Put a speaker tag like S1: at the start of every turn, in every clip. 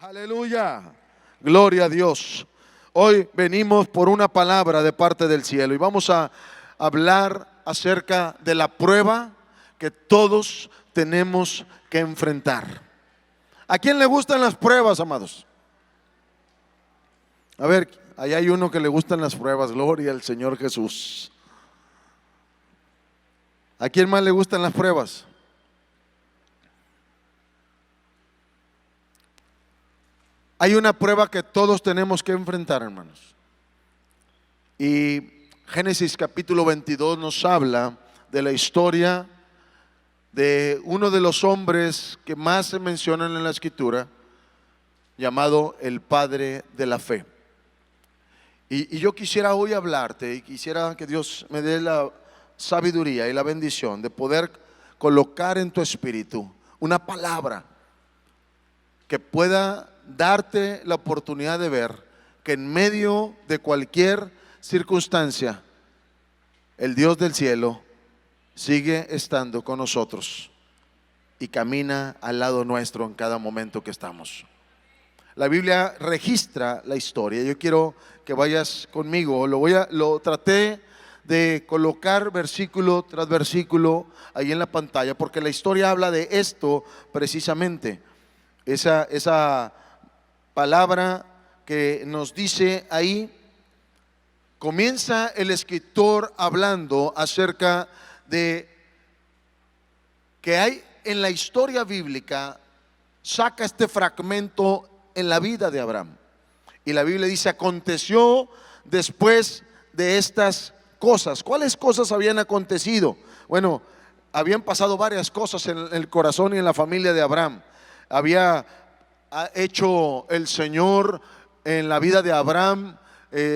S1: Aleluya, gloria a Dios. Hoy venimos por una palabra de parte del cielo y vamos a hablar acerca de la prueba que todos tenemos que enfrentar. ¿A quién le gustan las pruebas, amados? A ver, ahí hay uno que le gustan las pruebas, gloria al Señor Jesús. ¿A quién más le gustan las pruebas? Hay una prueba que todos tenemos que enfrentar, hermanos. Y Génesis capítulo 22 nos habla de la historia de uno de los hombres que más se mencionan en la Escritura, llamado el padre de la fe. Y yo quisiera hoy hablarte y quisiera que Dios me dé la sabiduría y la bendición de poder colocar en tu espíritu una palabra que pueda darte la oportunidad de ver que en medio de cualquier circunstancia, el Dios del cielo sigue estando con nosotros y camina al lado nuestro en cada momento que estamos. La Biblia registra la historia. Yo quiero que vayas conmigo. Lo traté de colocar versículo tras versículo ahí en la pantalla, porque la historia habla de esto precisamente. Esa palabra que nos dice ahí, comienza el escritor hablando acerca de que hay en la historia bíblica, saca este fragmento en la vida de Abraham. Y la Biblia dice: aconteció después de estas cosas. ¿Cuáles cosas habían acontecido? Bueno, habían pasado varias cosas en el corazón y en la familia de Abraham. Había hecho el Señor en la vida de Abraham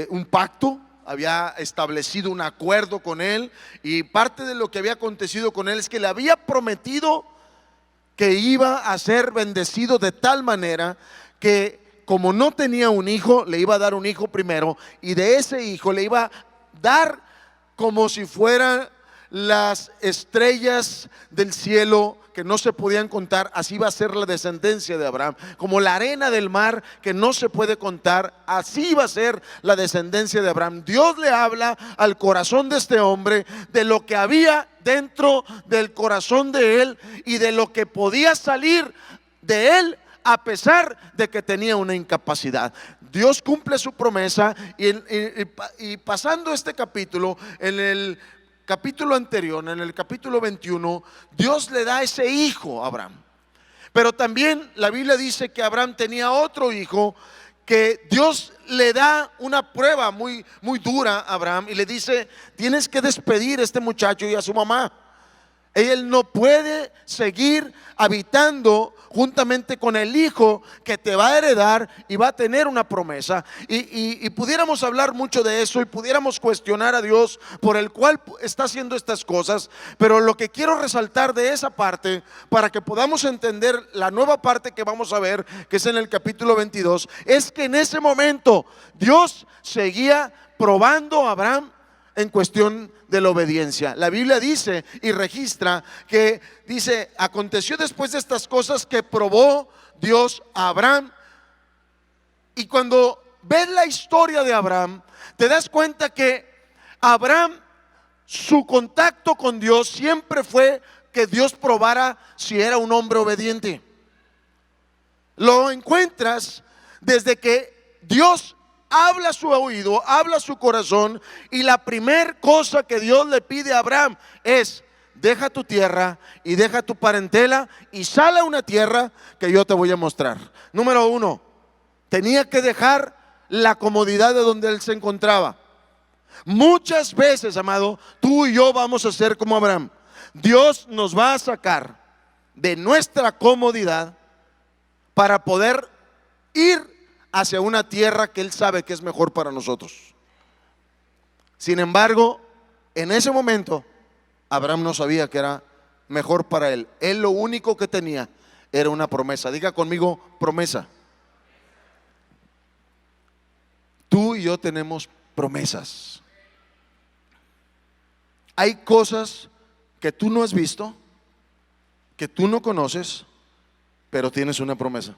S1: un pacto, había establecido un acuerdo con él, y parte de lo que había acontecido con él es que le había prometido que iba a ser bendecido de tal manera que, como no tenía un hijo, le iba a dar un hijo primero, y de ese hijo le iba a dar como si fueran las estrellas del cielo que no se podían contar. Así va a ser la descendencia de Abraham, como la arena del mar que no se puede contar. Así va a ser la descendencia de Abraham. Dios le habla al corazón de este hombre de lo que había dentro del corazón de él y de lo que podía salir de él a pesar de que tenía una incapacidad. Dios cumple su promesa y pasando este capítulo, en el capítulo anterior, en el capítulo 21, Dios le da ese hijo a Abraham. Pero también la Biblia dice que Abraham tenía otro hijo, que Dios le da una prueba muy dura a Abraham y le dice: tienes que despedir a este muchacho y a su mamá. Él no puede seguir habitando juntamente con el hijo que te va a heredar y va a tener una promesa. Y pudiéramos hablar mucho de eso y pudiéramos cuestionar a Dios por el cual está haciendo estas cosas. Pero lo que quiero resaltar de esa parte, para que podamos entender la nueva parte que vamos a ver, que es en el capítulo 22, es que en ese momento Dios seguía probando a Abraham en cuestión de la obediencia. La Biblia dice y registra que dice: aconteció después de estas cosas que probó Dios a Abraham. Y cuando ves la historia de Abraham, te das cuenta que Abraham, su contacto con Dios siempre fue que Dios probara si era un hombre obediente. Lo encuentras desde que Dios habla a su oído, habla a su corazón, y la primer cosa que Dios le pide a Abraham es: deja tu tierra y deja tu parentela y sal a una tierra que yo te voy a mostrar. Número uno, tenía que dejar la comodidad de donde él se encontraba. Muchas veces, amado, tú y yo vamos a ser como Abraham. Dios nos va a sacar de nuestra comodidad para poder ir hacia una tierra que Él sabe que es mejor para nosotros. Sin embargo, en ese momento Abraham no sabía que era mejor para él. Él lo único que tenía era una promesa. Diga conmigo: promesa. Tú y yo tenemos promesas. Hay cosas que tú no has visto, que tú no conoces, pero tienes una promesa.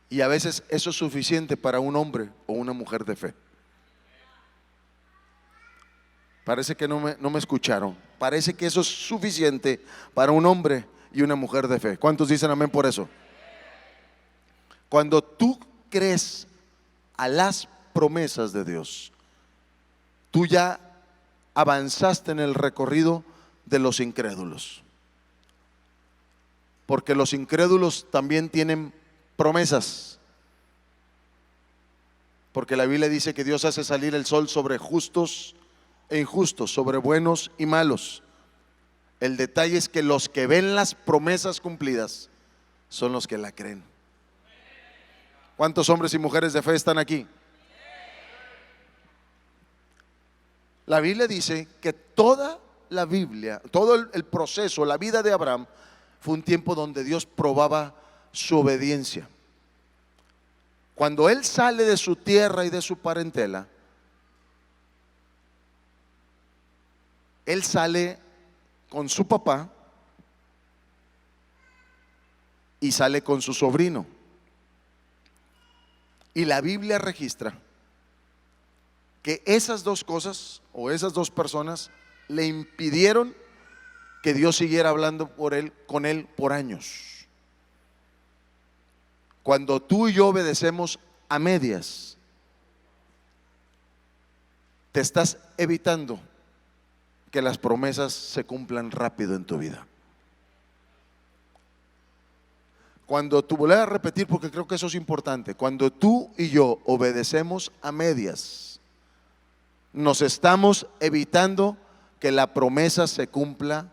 S1: Y a veces eso es suficiente para un hombre o una mujer de fe. Parece que no me escucharon. Parece que eso es suficiente para un hombre y una mujer de fe. ¿Cuántos dicen amén por eso? Cuando tú crees a las promesas de Dios, tú ya avanzaste en el recorrido de los incrédulos. Porque los incrédulos también tienen promesas. Porque la Biblia dice que Dios hace salir el sol sobre justos e injustos, sobre buenos y malos. El detalle es que los que ven las promesas cumplidas son los que la creen. ¿Cuántos hombres y mujeres de fe están aquí? La Biblia dice que toda la Biblia, todo el proceso, la vida de Abraham fue un tiempo donde Dios probaba su obediencia. Cuando él sale de su tierra y de su parentela, él sale con su papá y sale con su sobrino. Y la Biblia registra que esas dos cosas o esas dos personas le impidieron que Dios siguiera hablando con él por años. Cuando tú y yo obedecemos a medias, te estás evitando que las promesas se cumplan rápido en tu vida. Cuando tú, voy a repetir porque creo que eso es importante, cuando tú y yo obedecemos a medias, nos estamos evitando que la promesa se cumpla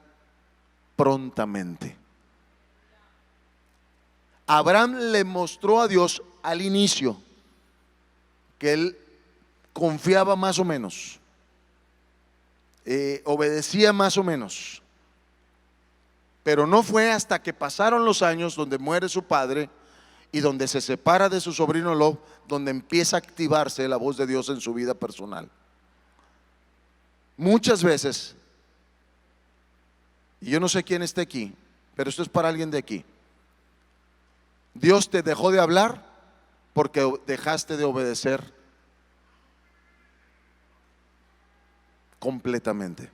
S1: prontamente. Abraham le mostró a Dios al inicio que él confiaba más o menos, obedecía más o menos, pero no fue hasta que pasaron los años donde muere su padre y donde se separa de su sobrino Lot, donde empieza a activarse la voz de Dios en su vida personal. Muchas veces, y yo no sé quién esté aquí, pero esto es para alguien de aquí, Dios te dejó de hablar porque dejaste de obedecer completamente.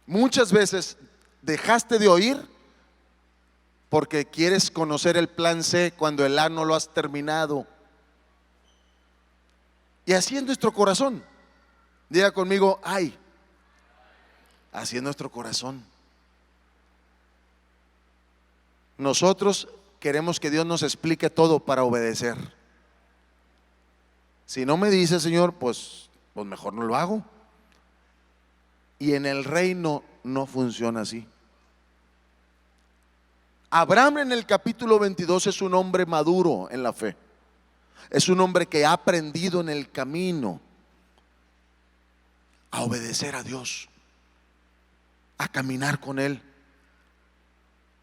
S1: Muchas veces dejaste de oír porque quieres conocer el plan C cuando el A no lo has terminado. Y así es nuestro corazón. Diga conmigo, ay, así es nuestro corazón. Nosotros queremos que Dios nos explique todo para obedecer. Si no me dice, Señor, pues mejor no lo hago. Y en el reino no funciona así. Abraham en el capítulo 22 es un hombre maduro en la fe. Es un hombre que ha aprendido en el camino a obedecer a Dios, a caminar con Él.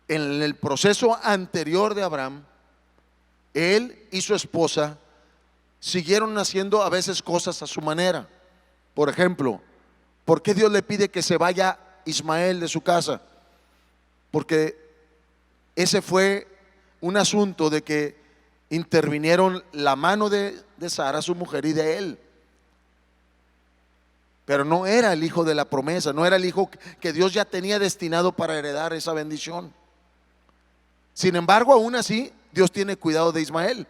S1: En el proceso anterior de Abraham, él y su esposa siguieron haciendo a veces cosas a su manera. Por ejemplo, ¿por qué Dios le pide que se vaya Ismael de su casa? Porque ese fue un asunto de que intervinieron la mano de Sara, su mujer, y de él. Pero no era el hijo de la promesa, no era el hijo que Dios ya tenía destinado para heredar esa bendición. Sin embargo, aún así, Dios tiene cuidado de Ismael,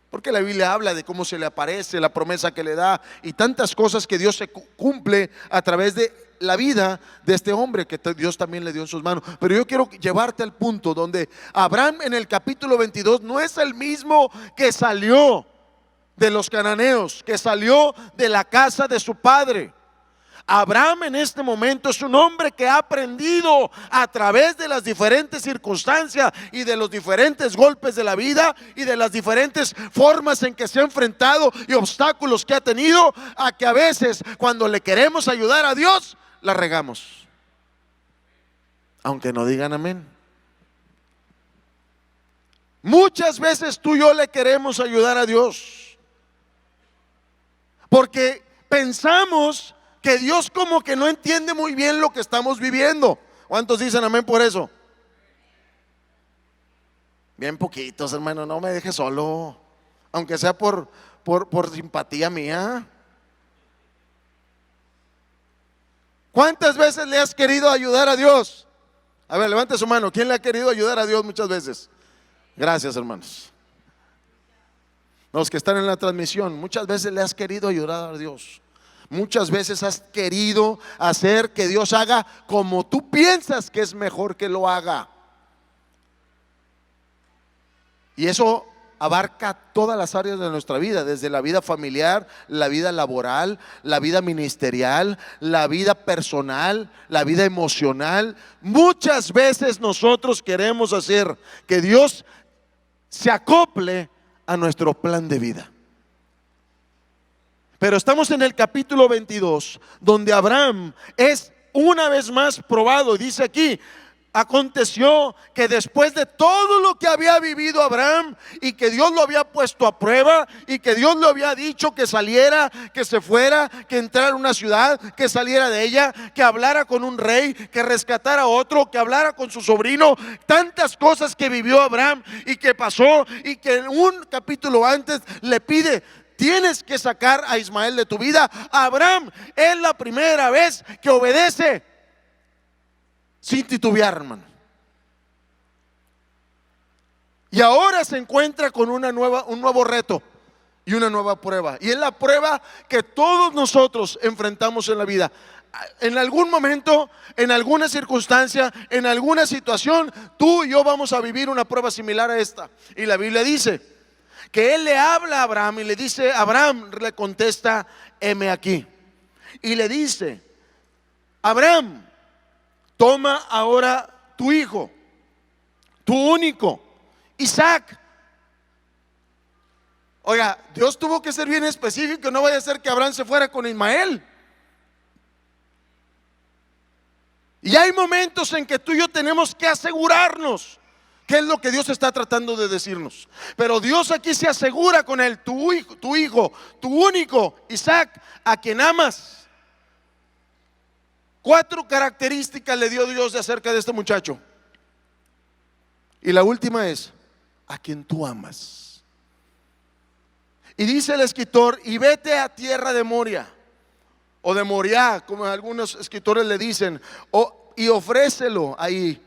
S1: porque la Biblia habla de cómo se le aparece, la promesa que le da y tantas cosas que Dios se cumple a través de la vida de este hombre que Dios también le dio en sus manos. Pero yo quiero llevarte al punto donde Abraham en el capítulo 22 no es el mismo que salió de los cananeos, que salió de la casa de su padre. Abraham en este momento es un hombre que ha aprendido a través de las diferentes circunstancias y de los diferentes golpes de la vida y de las diferentes formas en que se ha enfrentado y obstáculos que ha tenido, a que a veces cuando le queremos ayudar a Dios la regamos, aunque no digan amén. Muchas veces tú y yo le queremos ayudar a Dios porque pensamos que Dios como que no entiende muy bien lo que estamos viviendo. ¿Cuántos dicen amén por eso? Bien poquitos, hermano, no me dejes solo, aunque sea por simpatía mía. ¿Cuántas veces le has querido ayudar a Dios? A ver, levante su mano. ¿Quién le ha querido ayudar a Dios muchas veces? Gracias, hermanos. Los que están en la transmisión, muchas veces le has querido ayudar a Dios. Muchas veces has querido hacer que Dios haga como tú piensas que es mejor que lo haga. Y eso abarca todas las áreas de nuestra vida, desde la vida familiar, la vida laboral, la vida ministerial, la vida personal, la vida emocional. Muchas veces nosotros queremos hacer que Dios se acople a nuestro plan de vida. Pero estamos en el capítulo 22, donde Abraham es una vez más probado. Dice aquí: aconteció que después de todo lo que había vivido Abraham, y que Dios lo había puesto a prueba, y que Dios le había dicho que saliera, que se fuera, que entrara a una ciudad, que saliera de ella, que hablara con un rey, que rescatara a otro, que hablara con su sobrino, tantas cosas que vivió Abraham y que pasó, y que en un capítulo antes le pide: tienes que sacar a Ismael de tu vida. Abraham es la primera vez que obedece sin titubear, hermano. Y ahora se encuentra con un nuevo reto y una nueva prueba. Y es la prueba que todos nosotros enfrentamos en la vida. En algún momento, en alguna circunstancia, en alguna situación, tú y yo vamos a vivir una prueba similar a esta. Y la Biblia dice que él le habla a Abraham y le dice, Abraham le contesta: heme aquí. Y le dice: Abraham, toma ahora tu hijo, tu único, Isaac. Oiga, Dios tuvo que ser bien específico, no vaya a ser que Abraham se fuera con Ismael. Y hay momentos en que tú y yo tenemos que asegurarnos qué es lo que Dios está tratando de decirnos. Pero Dios aquí se asegura con él: tu hijo, tu único, Isaac, a quien amas. 4 características le dio Dios de acerca de este muchacho. Y la última es: a quien tú amas. Y dice el escritor: y vete a tierra de Moria, o de Moriah, como algunos escritores le dicen, y ofrécelo ahí.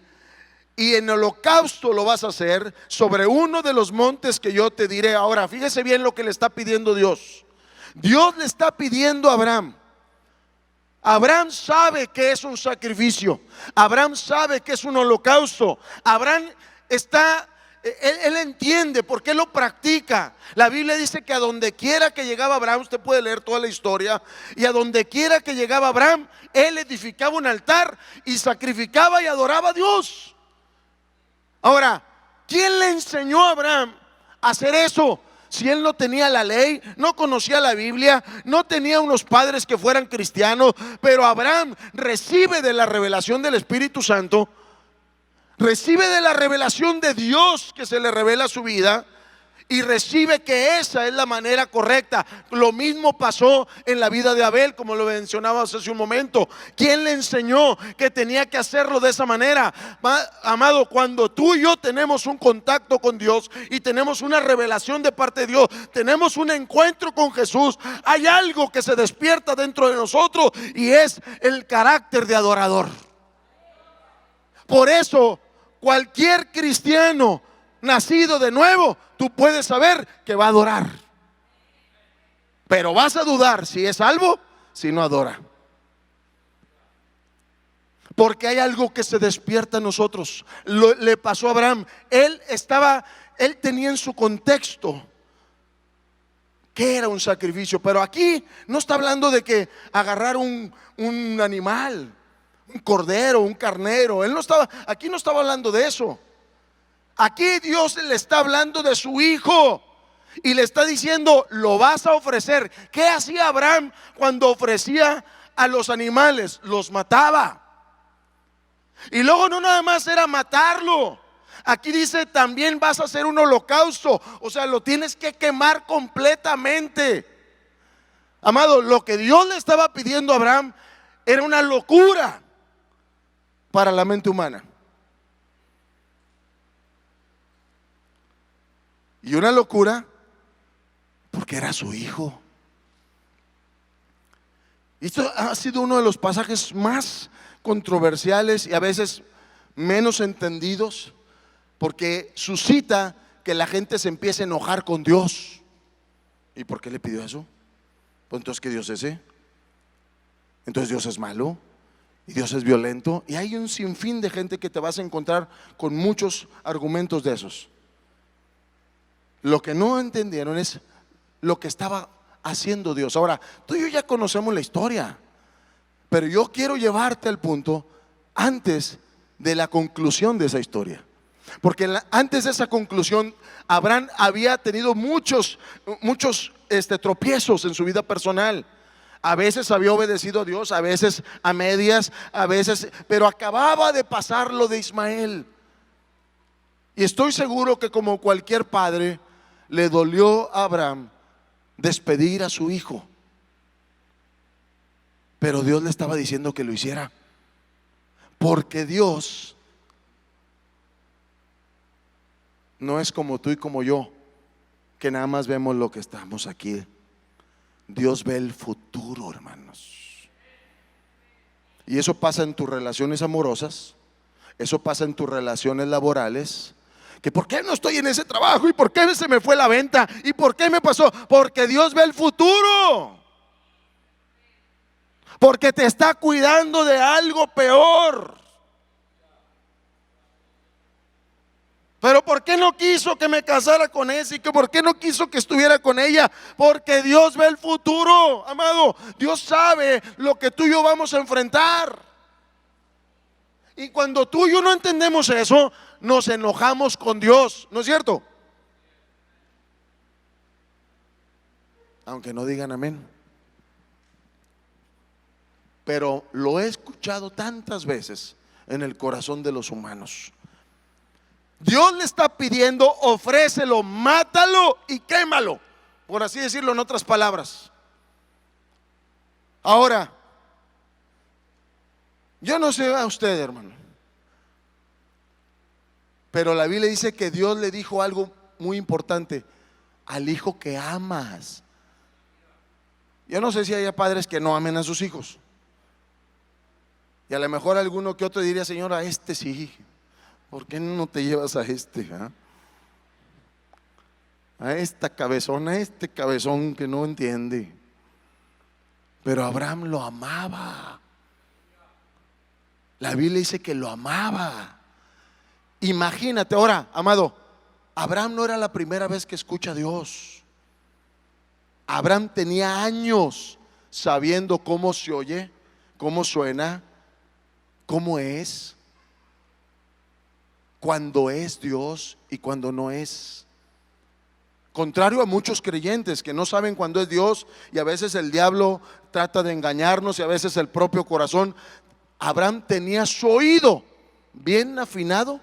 S1: Y en holocausto lo vas a hacer sobre uno de los montes que yo te diré. Ahora, fíjese bien lo que le está pidiendo Dios. Dios le está pidiendo a Abraham. Abraham sabe que es un sacrificio. Abraham sabe que es un holocausto. Abraham él entiende por qué lo practica. La Biblia dice que a donde quiera que llegaba Abraham, usted puede leer toda la historia, y a donde quiera que llegaba Abraham, él edificaba un altar y sacrificaba y adoraba a Dios. Ahora, ¿quién le enseñó a Abraham a hacer eso? Si él no tenía la ley, no conocía la Biblia, no tenía unos padres que fueran cristianos. Pero Abraham recibe de la revelación del Espíritu Santo, recibe de la revelación de Dios que se le revela a su vida, y recibe que esa es la manera correcta. Lo mismo pasó en la vida de Abel, como lo mencionabas hace un momento. ¿Quién le enseñó que tenía que hacerlo de esa manera? Amado, cuando tú y yo tenemos un contacto con Dios y tenemos una revelación de parte de Dios, tenemos un encuentro con Jesús, hay algo que se despierta dentro de nosotros, y es el carácter de adorador. Por eso cualquier cristiano nacido de nuevo, tú puedes saber que va a adorar, pero vas a dudar si es salvo, si no adora. Porque hay algo que se despierta en nosotros. Le pasó a Abraham. Él tenía en su contexto que era un sacrificio, pero aquí no está hablando de que agarrar un animal, un cordero, un carnero. Aquí no estaba hablando de eso. Aquí Dios le está hablando de su hijo y le está diciendo: lo vas a ofrecer. ¿Qué hacía Abraham cuando ofrecía a los animales? Los mataba. Y luego no nada más era matarlo. Aquí dice: también vas a hacer un holocausto. O sea, lo tienes que quemar completamente. Amado, lo que Dios le estaba pidiendo a Abraham era una locura para la mente humana. Y una locura porque era su hijo. Y esto ha sido uno de los pasajes más controversiales y a veces menos entendidos, porque suscita que la gente se empiece a enojar con Dios. ¿Y por qué le pidió eso? Pues entonces, ¿qué Dios es ese? Entonces Dios es malo y Dios es violento. Y hay un sinfín de gente que te vas a encontrar con muchos argumentos de esos. Lo que no entendieron es lo que estaba haciendo Dios. Ahora, tú y yo ya conocemos la historia, pero yo quiero llevarte al punto antes de la conclusión de esa historia. Porque antes de esa conclusión, Abraham había tenido muchos tropiezos en su vida personal. A veces había obedecido a Dios, a veces a medias, a veces, pero acababa de pasar lo de Ismael. Y estoy seguro que como cualquier padre, le dolió a Abraham despedir a su hijo. Pero Dios le estaba diciendo que lo hiciera, porque Dios no es como tú y como yo, que nada más vemos lo que estamos aquí. Dios ve el futuro, hermanos. Y eso pasa en tus relaciones amorosas, eso pasa en tus relaciones laborales. Que por qué no estoy en ese trabajo, y por qué se me fue la venta, y por qué me pasó. Porque Dios ve el futuro, porque te está cuidando de algo peor. Pero ¿por qué no quiso que me casara con ese? ¿Y que por qué no quiso que estuviera con ella? Porque Dios ve el futuro, amado. Dios sabe lo que tú y yo vamos a enfrentar. Y cuando tú y yo no entendemos eso, nos enojamos con Dios, ¿no es cierto? Aunque no digan amén. Pero lo he escuchado tantas veces en el corazón de los humanos. Dios le está pidiendo: ofrécelo, mátalo y quémalo, por así decirlo en otras palabras. Ahora, yo no sé a usted, hermano, pero la Biblia dice que Dios le dijo algo muy importante: al hijo que amas. Yo no sé si hay padres que no amen a sus hijos, y a lo mejor alguno que otro diría: señora, este sí, ¿por qué no te llevas a este? A esta cabezona, a este cabezón que no entiende. Pero Abraham lo amaba. La Biblia dice que lo amaba. Imagínate ahora, amado, Abraham no era la primera vez que escucha a Dios. Abraham tenía años sabiendo cómo se oye, cómo suena, cómo es, cuando es Dios y cuando no es. Contrario a muchos creyentes que no saben cuándo es Dios, y a veces el diablo trata de engañarnos, y a veces el propio corazón. Abraham tenía su oído bien afinado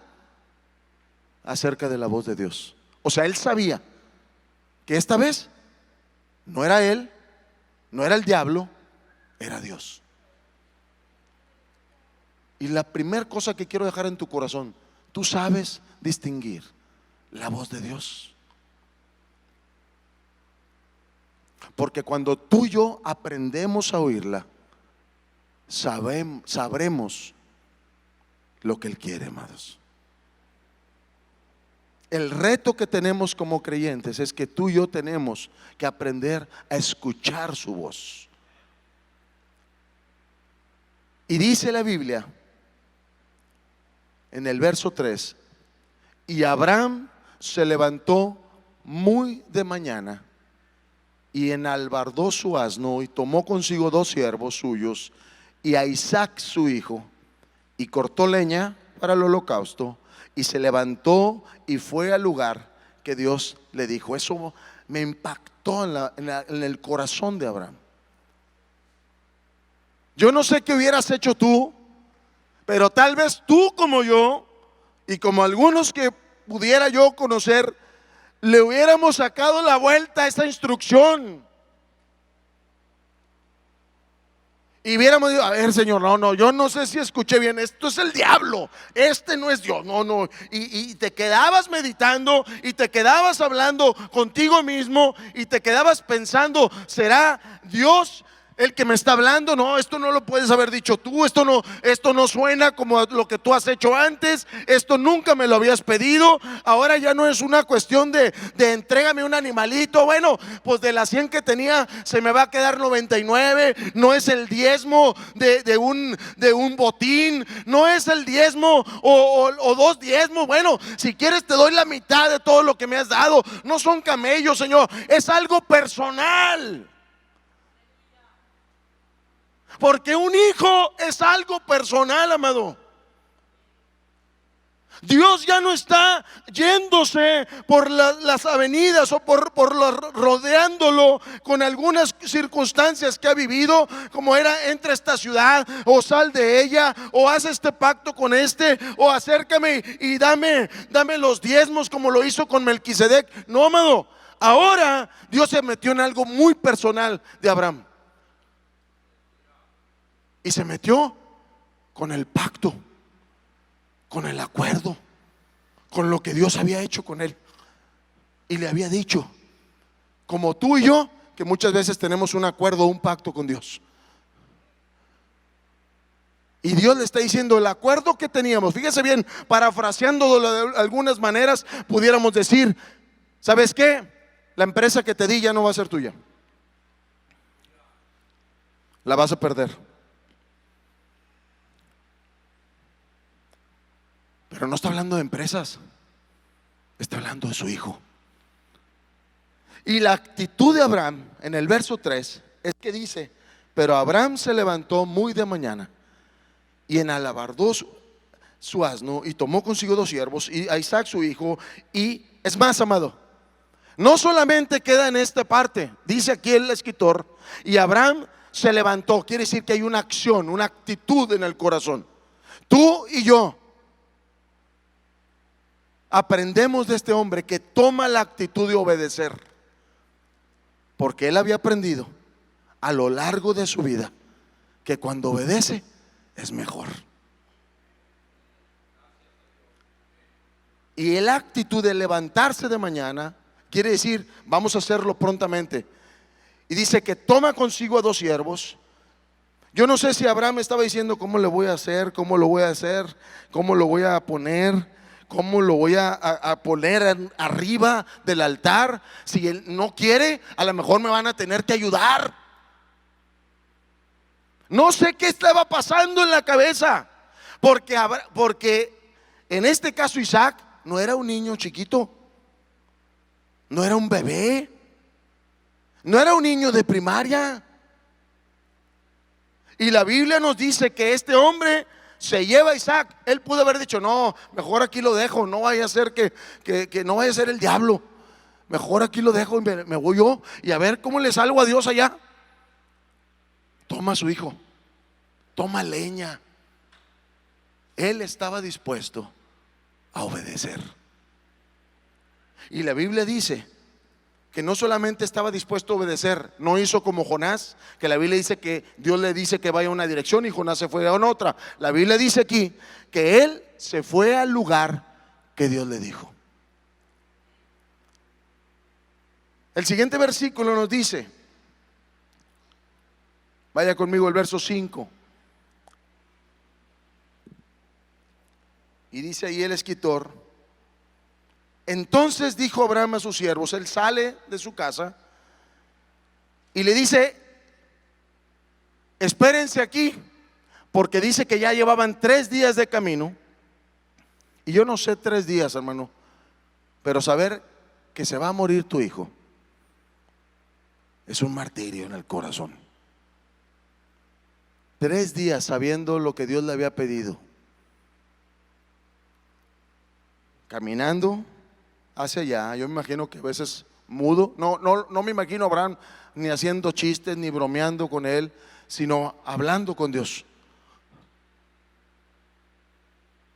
S1: acerca de la voz de Dios. O sea, él sabía que esta vez no era él, no era el diablo, era Dios. Y la primera cosa que quiero dejar en tu corazón: tú sabes distinguir la voz de Dios. Porque cuando tú y yo aprendemos a oírla, sabremos lo que Él quiere, amados. El reto que tenemos como creyentes es que tú y yo tenemos que aprender a escuchar su voz. Y dice la Biblia en el verso 3: y Abraham se levantó muy de mañana y enalbardó su asno, y tomó consigo 2 siervos suyos y a Isaac su hijo, y cortó leña para el holocausto, y se levantó y fue al lugar que Dios le dijo. Eso me impactó en el corazón de Abraham. Yo no sé qué hubieras hecho tú, pero tal vez tú, como yo y como algunos que pudiera yo conocer, le hubiéramos sacado la vuelta a esa instrucción Y hubiéramos dicho, a ver, Señor, no, yo no sé si escuché bien, esto es el diablo, este no es Dios, no. Y te quedabas meditando y te quedabas hablando contigo mismo y te quedabas pensando, ¿será Dios el que me está hablando? No, esto no lo puedes haber dicho tú, esto no suena como lo que tú has hecho antes, esto nunca me lo habías pedido. Ahora ya no es una cuestión de entrégame un animalito. Bueno, pues de las 100 que tenía se me va a quedar 99. No es el diezmo de un botín, no es el diezmo o dos diezmos. Bueno, si quieres te doy la mitad de todo lo que me has dado. No son camellos, Señor, es algo personal. Porque un hijo es algo personal, amado. Dios ya no está yéndose por las avenidas o rodeándolo con algunas circunstancias que ha vivido, como era: entra a esta ciudad o sal de ella, o haz este pacto con este, o acércame y dame los diezmos, como lo hizo con Melquisedec. No, amado, ahora Dios se metió en algo muy personal de Abraham. Y se metió con el pacto, con el acuerdo, con lo que Dios había hecho con él. Y le había dicho, como tú y yo, que muchas veces tenemos un acuerdo, un pacto con Dios. Y Dios le está diciendo el acuerdo que teníamos. Fíjese bien, parafraseándolo de algunas maneras, pudiéramos decir: ¿sabes qué? La empresa que te di ya no va a ser tuya. La vas a perder. Pero no está hablando de empresas, está hablando de su hijo. Y la actitud de Abraham en el verso 3 es que dice: pero Abraham se levantó muy de mañana y enalabardó su asno y tomó consigo 2 siervos y a Isaac su hijo. Y es más, amado, no solamente queda en esta parte, dice aquí el escritor: y Abraham se levantó. Quiere decir que hay una acción, una actitud en el corazón. Tú y yo aprendemos de este hombre que toma la actitud de obedecer, porque él había aprendido a lo largo de su vida que cuando obedece es mejor. Y la actitud de levantarse de mañana quiere decir: vamos a hacerlo prontamente. Y dice que toma consigo a 2 siervos. Yo no sé si Abraham estaba diciendo: ¿cómo le voy a hacer? ¿Cómo lo voy a hacer? ¿Cómo lo voy a poner? ¿Cómo lo voy a poner arriba del altar? Si él no quiere, a lo mejor me van a tener que ayudar. No sé qué estaba pasando en la cabeza, porque en este caso Isaac no era un niño chiquito, no era un bebé, no era un niño de primaria. Y la Biblia nos dice que este hombre se lleva a Isaac. Él pudo haber dicho: no, mejor aquí lo dejo, no vaya a ser que no vaya a ser el diablo. Mejor aquí lo dejo y me voy yo y a ver cómo le salgo a Dios allá. Toma a su hijo, toma leña. Él estaba dispuesto a obedecer. Y la Biblia dice que no solamente estaba dispuesto a obedecer, no hizo como Jonás, que la Biblia dice que Dios le dice que vaya a una dirección y Jonás se fue a otra. La Biblia dice aquí que él se fue al lugar que Dios le dijo. El siguiente versículo nos dice, vaya conmigo el verso 5. Y dice ahí el escritor: entonces dijo Abraham a sus siervos. Él sale de su casa y le dice: espérense aquí, porque dice que ya llevaban 3 días de camino. Y yo no sé 3 días, hermano, pero saber que se va a morir tu hijo es un martirio en el corazón. 3 días sabiendo lo que Dios le había pedido, caminando hacia allá. Yo me imagino que a veces mudo. No me imagino a Abraham ni haciendo chistes ni bromeando con él, sino hablando con Dios.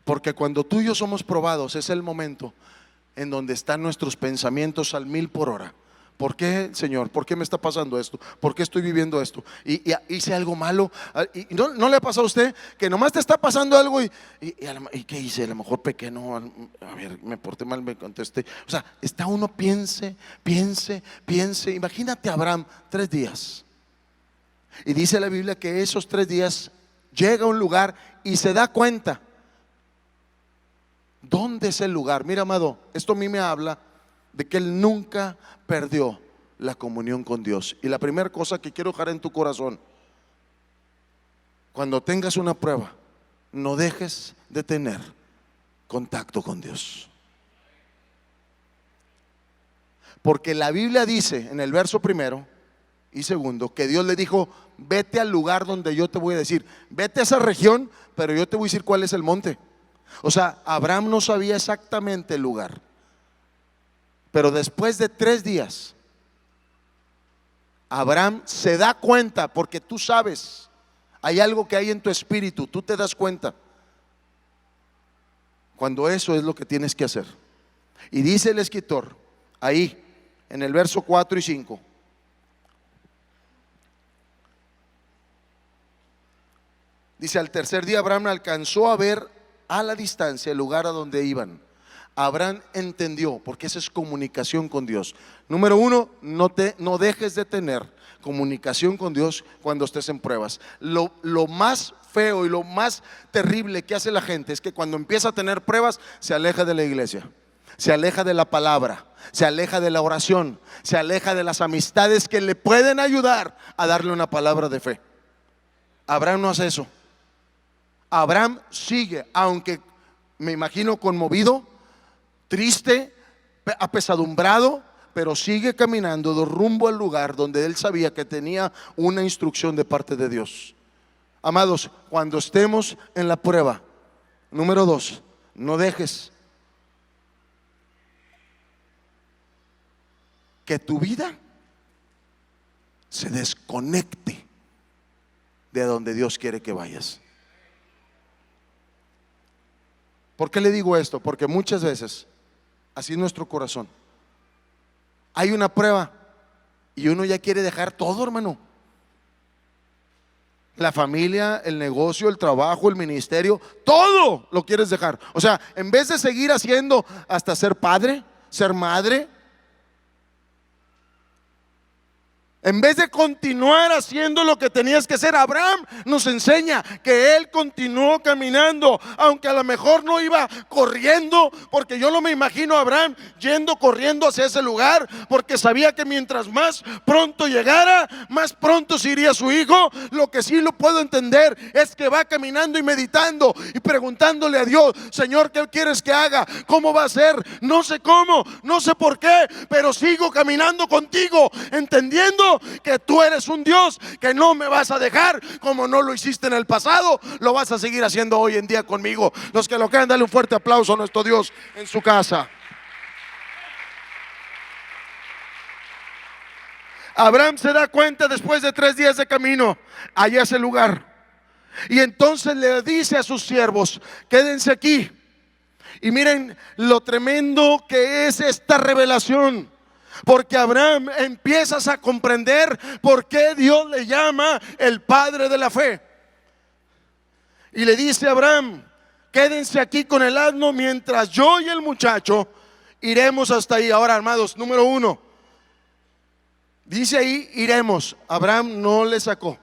S1: Porque cuando tú y yo somos probados es el momento en donde están nuestros pensamientos al 1000 por hora, ¿Por qué, Señor? ¿Por qué me está pasando esto? ¿Por qué estoy viviendo esto? ¿Y hice algo malo? ¿Y no le ha pasado a usted que nomás te está pasando algo y qué hice? A lo mejor pequé, no, a ver, me porté mal, me contesté. O sea, está uno piense. Imagínate a Abraham 3 días. Y dice la Biblia que esos 3 días llega a un lugar y se da cuenta. ¿Dónde es el lugar? Mira, amado, esto a mí me habla de que él nunca perdió la comunión con Dios. Y la primera cosa que quiero dejar en tu corazón: cuando tengas una prueba, no dejes de tener contacto con Dios. Porque la Biblia dice en el verso 1 y 2 que Dios le dijo: vete al lugar donde yo te voy a decir. Vete a esa región, pero yo te voy a decir cuál es el monte. O sea, Abraham no sabía exactamente el lugar. Pero después de 3 días, Abraham se da cuenta, porque tú sabes, hay algo que hay en tu espíritu, tú te das cuenta cuando eso es lo que tienes que hacer. Y dice el escritor ahí en el verso 4 y 5: dice, al tercer día Abraham alcanzó a ver a la distancia el lugar a donde iban. Abraham entendió, porque esa es comunicación con Dios. Número 1, no dejes de tener comunicación con Dios cuando estés en pruebas. Lo más feo y lo más terrible que hace la gente es que cuando empieza a tener pruebas se aleja de la iglesia, se aleja de la palabra, se aleja de la oración, se aleja de las amistades que le pueden ayudar a darle una palabra de fe. Abraham no hace eso. Abraham sigue, aunque me imagino conmovido, triste, apesadumbrado, pero sigue caminando de rumbo al lugar donde él sabía que tenía una instrucción de parte de Dios. Amados, cuando estemos en la prueba, número 2, no dejes que tu vida se desconecte de donde Dios quiere que vayas. ¿Por qué le digo esto? Porque muchas veces así es nuestro corazón. Hay una prueba y uno ya quiere dejar todo, hermano. La familia, el negocio, el trabajo, el ministerio, todo lo quieres dejar. O sea, en vez de seguir haciendo hasta ser padre, ser madre, en vez de continuar haciendo lo que tenías que hacer, Abraham nos enseña que él continuó caminando, aunque a lo mejor no iba corriendo, porque yo no me imagino a Abraham yendo corriendo hacia ese lugar, porque sabía que mientras más pronto llegara, más pronto se iría su hijo. Lo que sí lo puedo entender es que va caminando y meditando y preguntándole a Dios: Señor, ¿qué quieres que haga? ¿Cómo va a ser? No sé cómo, no sé por qué, pero sigo caminando contigo, entendiendo que tú eres un Dios que no me vas a dejar. Como no lo hiciste en el pasado, lo vas a seguir haciendo hoy en día conmigo. Los que lo crean, dale un fuerte aplauso a nuestro Dios en su casa. Abraham se da cuenta después de 3 días de camino, allá es el lugar, y entonces le dice a sus siervos: quédense aquí. Y miren lo tremendo que es esta revelación, porque Abraham empiezas a comprender por qué Dios le llama el padre de la fe. Y le dice a Abraham: quédense aquí con el asno mientras yo y el muchacho iremos hasta ahí. Ahora, amados, número 1, dice ahí iremos. Abraham no le sacó.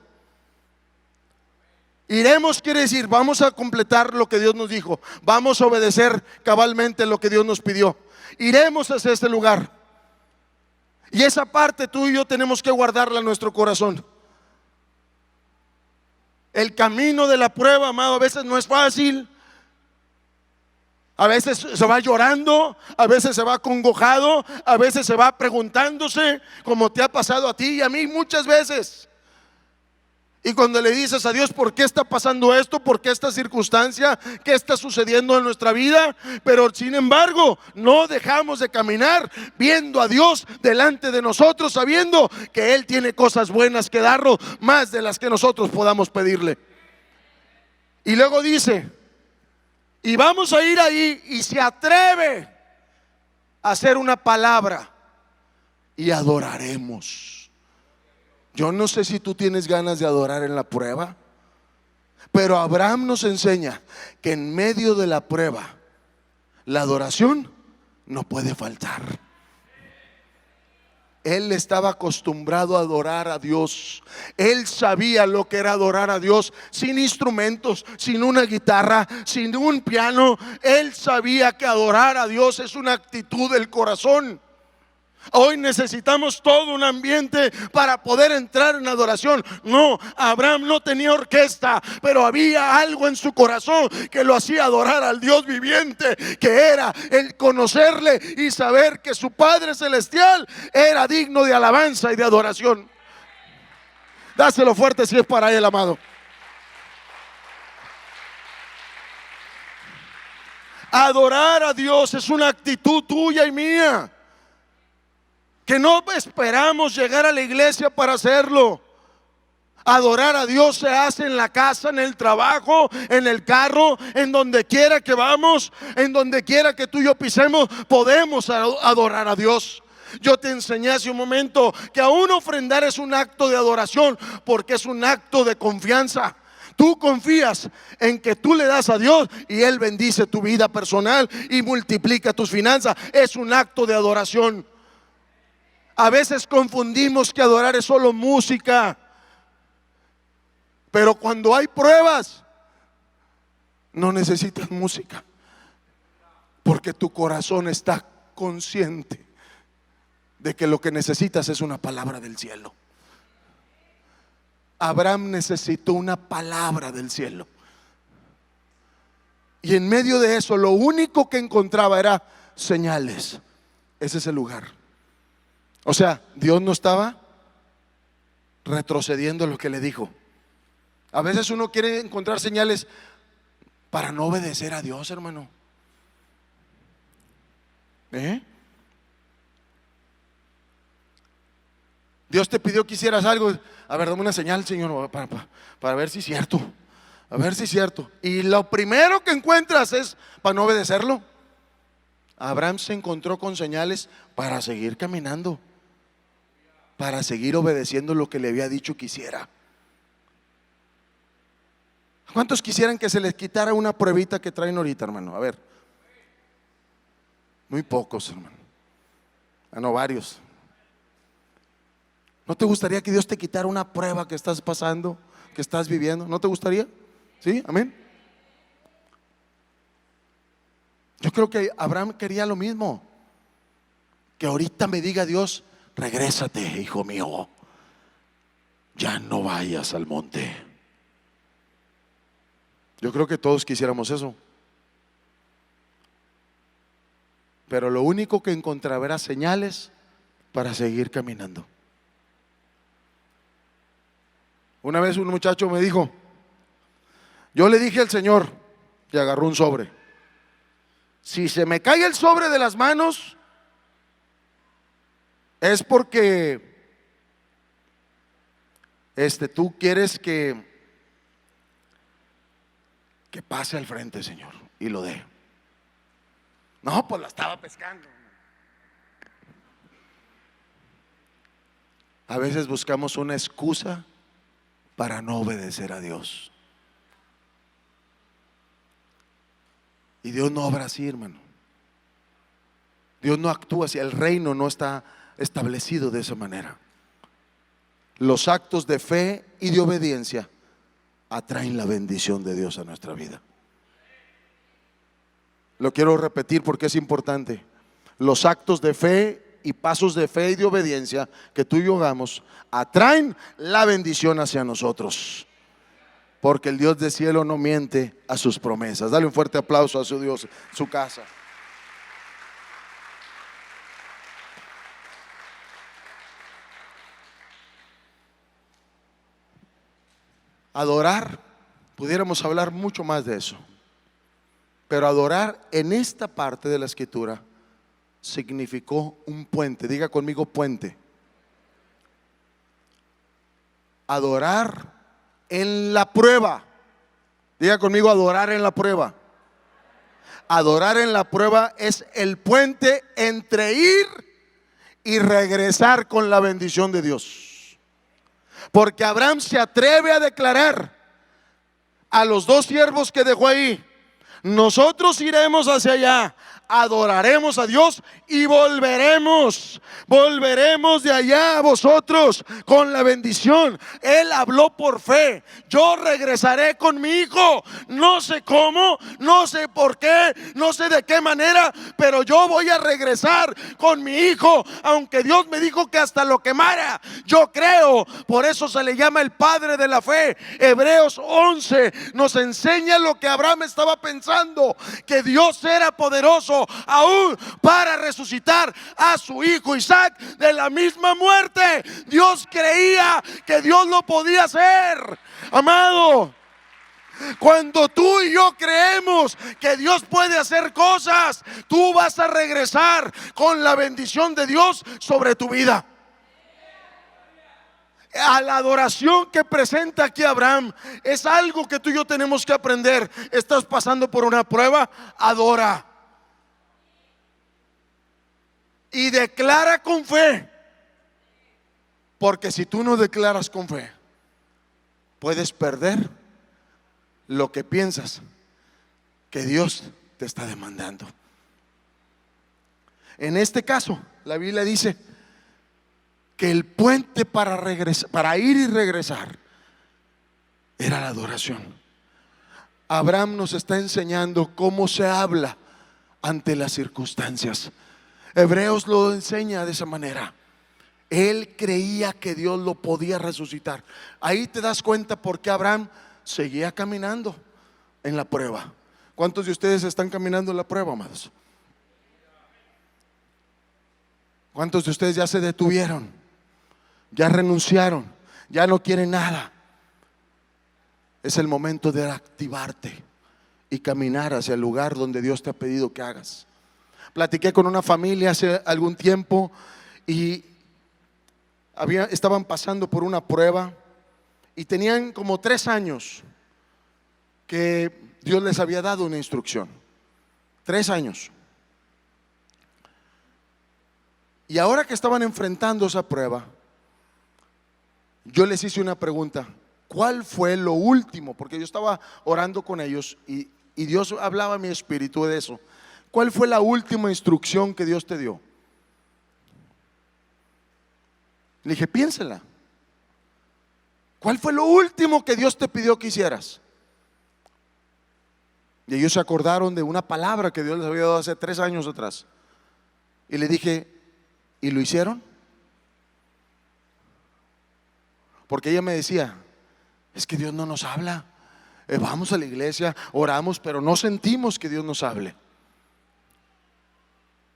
S1: Iremos quiere decir vamos a completar lo que Dios nos dijo, vamos a obedecer cabalmente lo que Dios nos pidió. Iremos hacia este lugar. Y esa parte tú y yo tenemos que guardarla en nuestro corazón. El camino de la prueba, amado, a veces no es fácil. A veces se va llorando, a veces se va acongojado, a veces se va preguntándose, como te ha pasado a ti y a mí muchas veces. Y cuando le dices a Dios: ¿por qué está pasando esto? ¿Por qué esta circunstancia? ¿Qué está sucediendo en nuestra vida? Pero sin embargo, no dejamos de caminar viendo a Dios delante de nosotros, sabiendo que Él tiene cosas buenas que darnos, más de las que nosotros podamos pedirle. Y luego dice: y vamos a ir ahí, y se atreve a hacer una palabra y adoraremos. Yo no sé si tú tienes ganas de adorar en la prueba, pero Abraham nos enseña que en medio de la prueba la adoración no puede faltar. Él estaba acostumbrado a adorar a Dios. Él sabía lo que era adorar a Dios sin instrumentos, sin una guitarra, sin un piano. Él sabía que adorar a Dios es una actitud del corazón. Hoy necesitamos todo un ambiente para poder entrar en adoración. No, Abraham no tenía orquesta, pero había algo en su corazón que lo hacía adorar al Dios viviente, que era el conocerle y saber que su Padre Celestial era digno de alabanza y de adoración. Dáselo fuerte si es para él, amado. Adorar a Dios es una actitud tuya y mía, que no esperamos llegar a la iglesia para hacerlo. Adorar a Dios se hace en la casa, en el trabajo, en el carro, en donde quiera que vamos, en donde quiera que tú y yo pisemos, podemos adorar a Dios. Yo te enseñé hace un momento que aún ofrendar es un acto de adoración, porque es un acto de confianza. Tú confías en que tú le das a Dios y Él bendice tu vida personal y multiplica tus finanzas. Es un acto de adoración. A veces confundimos que adorar es solo música, pero cuando hay pruebas no necesitas música, porque tu corazón está consciente de que lo que necesitas es una palabra del cielo. Abraham necesitó una palabra del cielo, y en medio de eso lo único que encontraba era señales. Ese es el lugar. O sea, Dios no estaba retrocediendo lo que le dijo. A veces uno quiere encontrar señales para no obedecer a Dios, hermano. Dios te pidió que hicieras algo. A ver, dame una señal, Señor, para ver si es cierto. A ver si es cierto. Y lo primero que encuentras es para no obedecerlo. Abraham se encontró con señales para seguir caminando, para seguir obedeciendo lo que le había dicho que hiciera. ¿Cuántos quisieran que se les quitara una pruebita que traen ahorita, hermano? A ver. Muy pocos, hermano. No, varios. ¿No te gustaría que Dios te quitara una prueba que estás pasando, que estás viviendo? ¿No te gustaría? ¿Sí? Amén. Yo creo que Abraham quería lo mismo. Que ahorita me diga Dios: regrésate, hijo mío, ya no vayas al monte. Yo creo que todos quisiéramos eso. Pero lo único que encontraba era señales para seguir caminando. Una vez un muchacho me dijo: yo le dije al Señor, y agarró un sobre: si se me cae el sobre de las manos, es porque tú quieres que pase al frente, Señor, y lo dé. No, pues la estaba pescando. A veces buscamos una excusa para no obedecer a Dios. Y Dios no obra así, hermano. Dios no actúa así. El reino no está establecido de esa manera. Los actos de fe y de obediencia atraen la bendición de Dios a nuestra vida. Lo quiero repetir porque es importante. Los actos de fe y pasos de fe y de obediencia que tú y yo hagamos atraen la bendición hacia nosotros, porque el Dios del cielo no miente a sus promesas. Dale un fuerte aplauso a su Dios, su casa. Adorar, pudiéramos hablar mucho más de eso, pero adorar en esta parte de la escritura significó un puente. Diga conmigo: puente. Adorar en la prueba. Diga conmigo: adorar en la prueba. Adorar en la prueba es el puente entre ir y regresar con la bendición de Dios. Porque Abraham se atreve a declarar a los dos siervos que dejó ahí: nosotros iremos hacia allá, adoraremos a Dios y volveremos de allá a vosotros con la bendición. Él habló por fe: yo regresaré con mi hijo, no sé cómo, no sé por qué, no sé de qué manera, pero yo voy a regresar con mi hijo, aunque Dios me dijo que hasta lo quemara. Yo creo, por eso se le llama el padre de la fe. Hebreos 11 nos enseña lo que Abraham estaba pensando, que Dios era poderoso aún para resucitar a su hijo Isaac de la misma muerte. Dios creía que Dios lo podía hacer, amado. Cuando tú y yo creemos que Dios puede hacer cosas, tú vas a regresar con la bendición de Dios sobre tu vida. A la adoración que presenta aquí Abraham es algo que tú y yo tenemos que aprender. Estás pasando por una prueba, adora y declara con fe, porque si tú no declaras con fe, puedes perder lo que piensas que Dios te está demandando. En este caso, la Biblia dice que el puente para regresar, para ir y regresar, era la adoración. Abraham nos está enseñando cómo se habla ante las circunstancias. Hebreos lo enseña de esa manera. Él creía que Dios lo podía resucitar. Ahí te das cuenta por qué Abraham seguía caminando en la prueba. ¿Cuántos de ustedes están caminando en la prueba, amados? ¿Cuántos de ustedes ya se detuvieron? Ya renunciaron, ya no quieren nada. Es el momento de activarte y caminar hacia el lugar donde Dios te ha pedido que hagas. Platiqué con una familia hace algún tiempo y estaban pasando por una prueba y tenían como 3 años que Dios les había dado una instrucción. 3 años. Y ahora que estaban enfrentando esa prueba, yo les hice una pregunta: ¿cuál fue lo último? Porque yo estaba orando con ellos y Dios hablaba a mi espíritu de eso. ¿Cuál fue la última instrucción que Dios te dio? Le dije: piénsela. ¿Cuál fue lo último que Dios te pidió que hicieras? Y ellos se acordaron de una palabra que Dios les había dado hace 3 años atrás. Y le dije: ¿y lo hicieron? Porque ella me decía: es que Dios no nos habla. Vamos a la iglesia, oramos, pero no sentimos que Dios nos hable.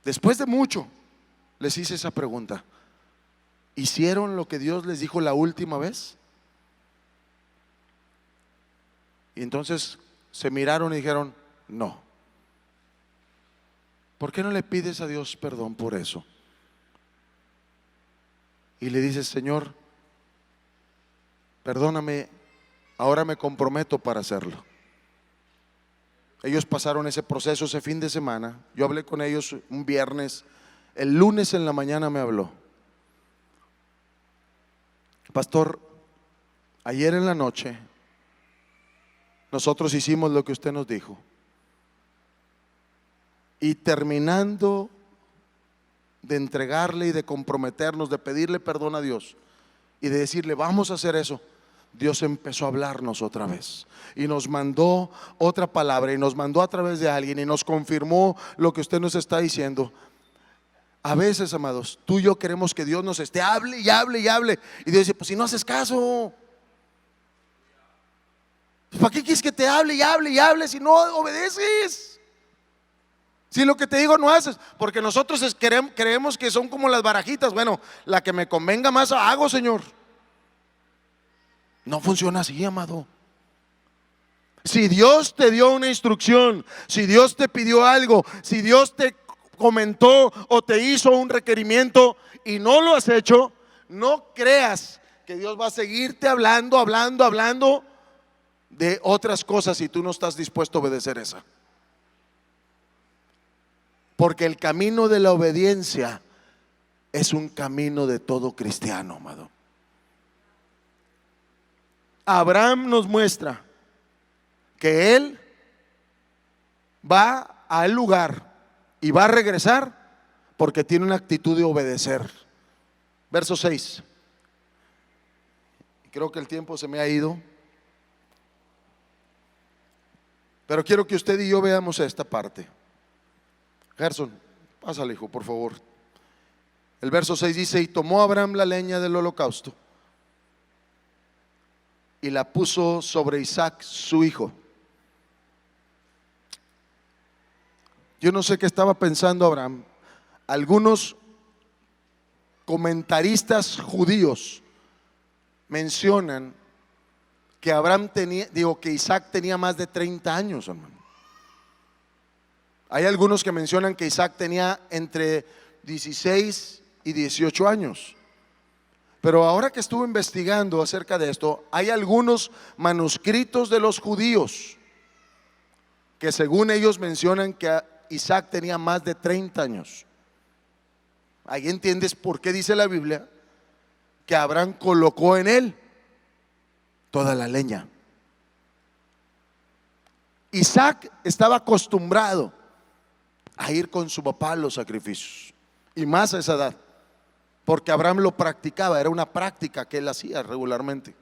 S1: Después de mucho les hice esa pregunta: ¿hicieron lo que Dios les dijo la última vez? Y entonces se miraron y dijeron: no. ¿Por qué no le pides a Dios perdón por eso? Y le dices: Señor, perdóname, ahora me comprometo para hacerlo. Ellos pasaron ese proceso ese fin de semana. Yo hablé con ellos un viernes. El lunes en la mañana me habló: pastor, ayer en la noche nosotros hicimos lo que usted nos dijo, y terminando de entregarle y de comprometernos, de pedirle perdón a Dios y de decirle vamos a hacer eso, Dios empezó a hablarnos otra vez y nos mandó otra palabra y nos mandó a través de alguien y nos confirmó lo que usted nos está diciendo. A veces, amados, tú y yo queremos que Dios nos esté hable y hable y hable, y Dios dice: pues si no haces caso, ¿para qué quieres que te hable y hable y hable si no obedeces? Si lo que te digo no haces. Porque nosotros creemos que son como las barajitas. Bueno, la que me convenga más hago, Señor. No funciona así, amado. Si Dios te dio una instrucción, si Dios te pidió algo, si Dios te comentó o te hizo un requerimiento y no lo has hecho, no creas que Dios va a seguirte hablando de otras cosas si tú no estás dispuesto a obedecer esa. Porque el camino de la obediencia es un camino de todo cristiano, amado. Abraham nos muestra que él va al lugar y va a regresar porque tiene una actitud de obedecer. Verso 6. Creo que el tiempo se me ha ido, pero quiero que usted y yo veamos esta parte. Gerson, pásale, hijo, por favor. El verso 6 dice: y tomó Abraham la leña del holocausto y la puso sobre Isaac su hijo. Yo no sé qué estaba pensando Abraham. Algunos comentaristas judíos mencionan que que Isaac tenía más de 30 años, hermano. Hay algunos que mencionan que Isaac tenía entre 16 y 18 años. Pero ahora que estuve investigando acerca de esto, hay algunos manuscritos de los judíos que según ellos mencionan que Isaac tenía más de 30 años. Ahí entiendes por qué dice la Biblia que Abraham colocó en él toda la leña. Isaac estaba acostumbrado a ir con su papá a los sacrificios, y más a esa edad, porque Abraham lo practicaba, era una práctica que él hacía regularmente.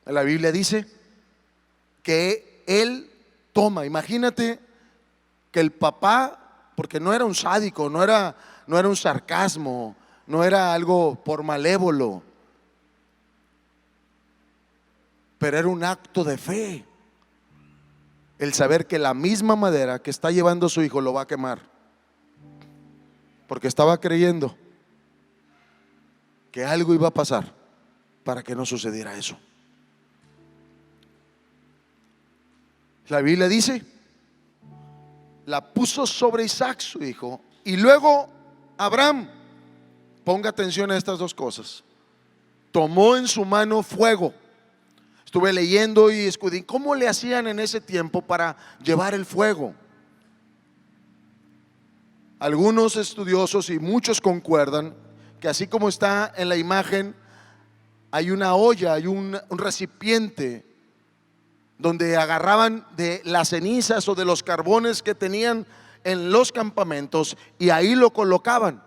S1: La Biblia dice que él toma, imagínate que el papá, porque no era un sádico, no era un sarcasmo, no era algo por malévolo, pero era un acto de fe, el saber que la misma madera que está llevando su hijo lo va a quemar, porque estaba creyendo que algo iba a pasar para que no sucediera eso. La Biblia dice: la puso sobre Isaac su hijo. Y luego Abraham, ponga atención a estas dos cosas, tomó en su mano fuego. Estuve leyendo y escudriñando cómo le hacían en ese tiempo para llevar el fuego. Algunos estudiosos y muchos concuerdan que así como está en la imagen, hay una olla, hay un recipiente donde agarraban de las cenizas o de los carbones que tenían en los campamentos y ahí lo colocaban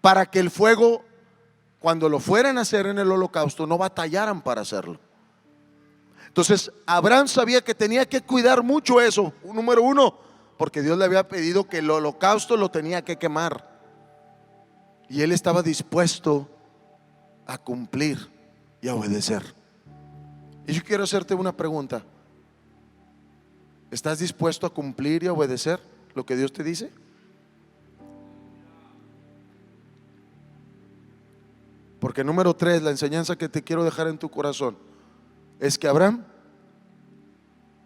S1: para que el fuego, cuando lo fueran a hacer en el holocausto, no batallaran para hacerlo. Entonces Abraham sabía que tenía que cuidar mucho eso, número uno, porque Dios le había pedido que el holocausto lo tenía que quemar, y él estaba dispuesto a cumplir y a obedecer. Y yo quiero hacerte una pregunta: ¿estás dispuesto a cumplir y a obedecer lo que Dios te dice? Porque número 3, la enseñanza que te quiero dejar en tu corazón es que Abraham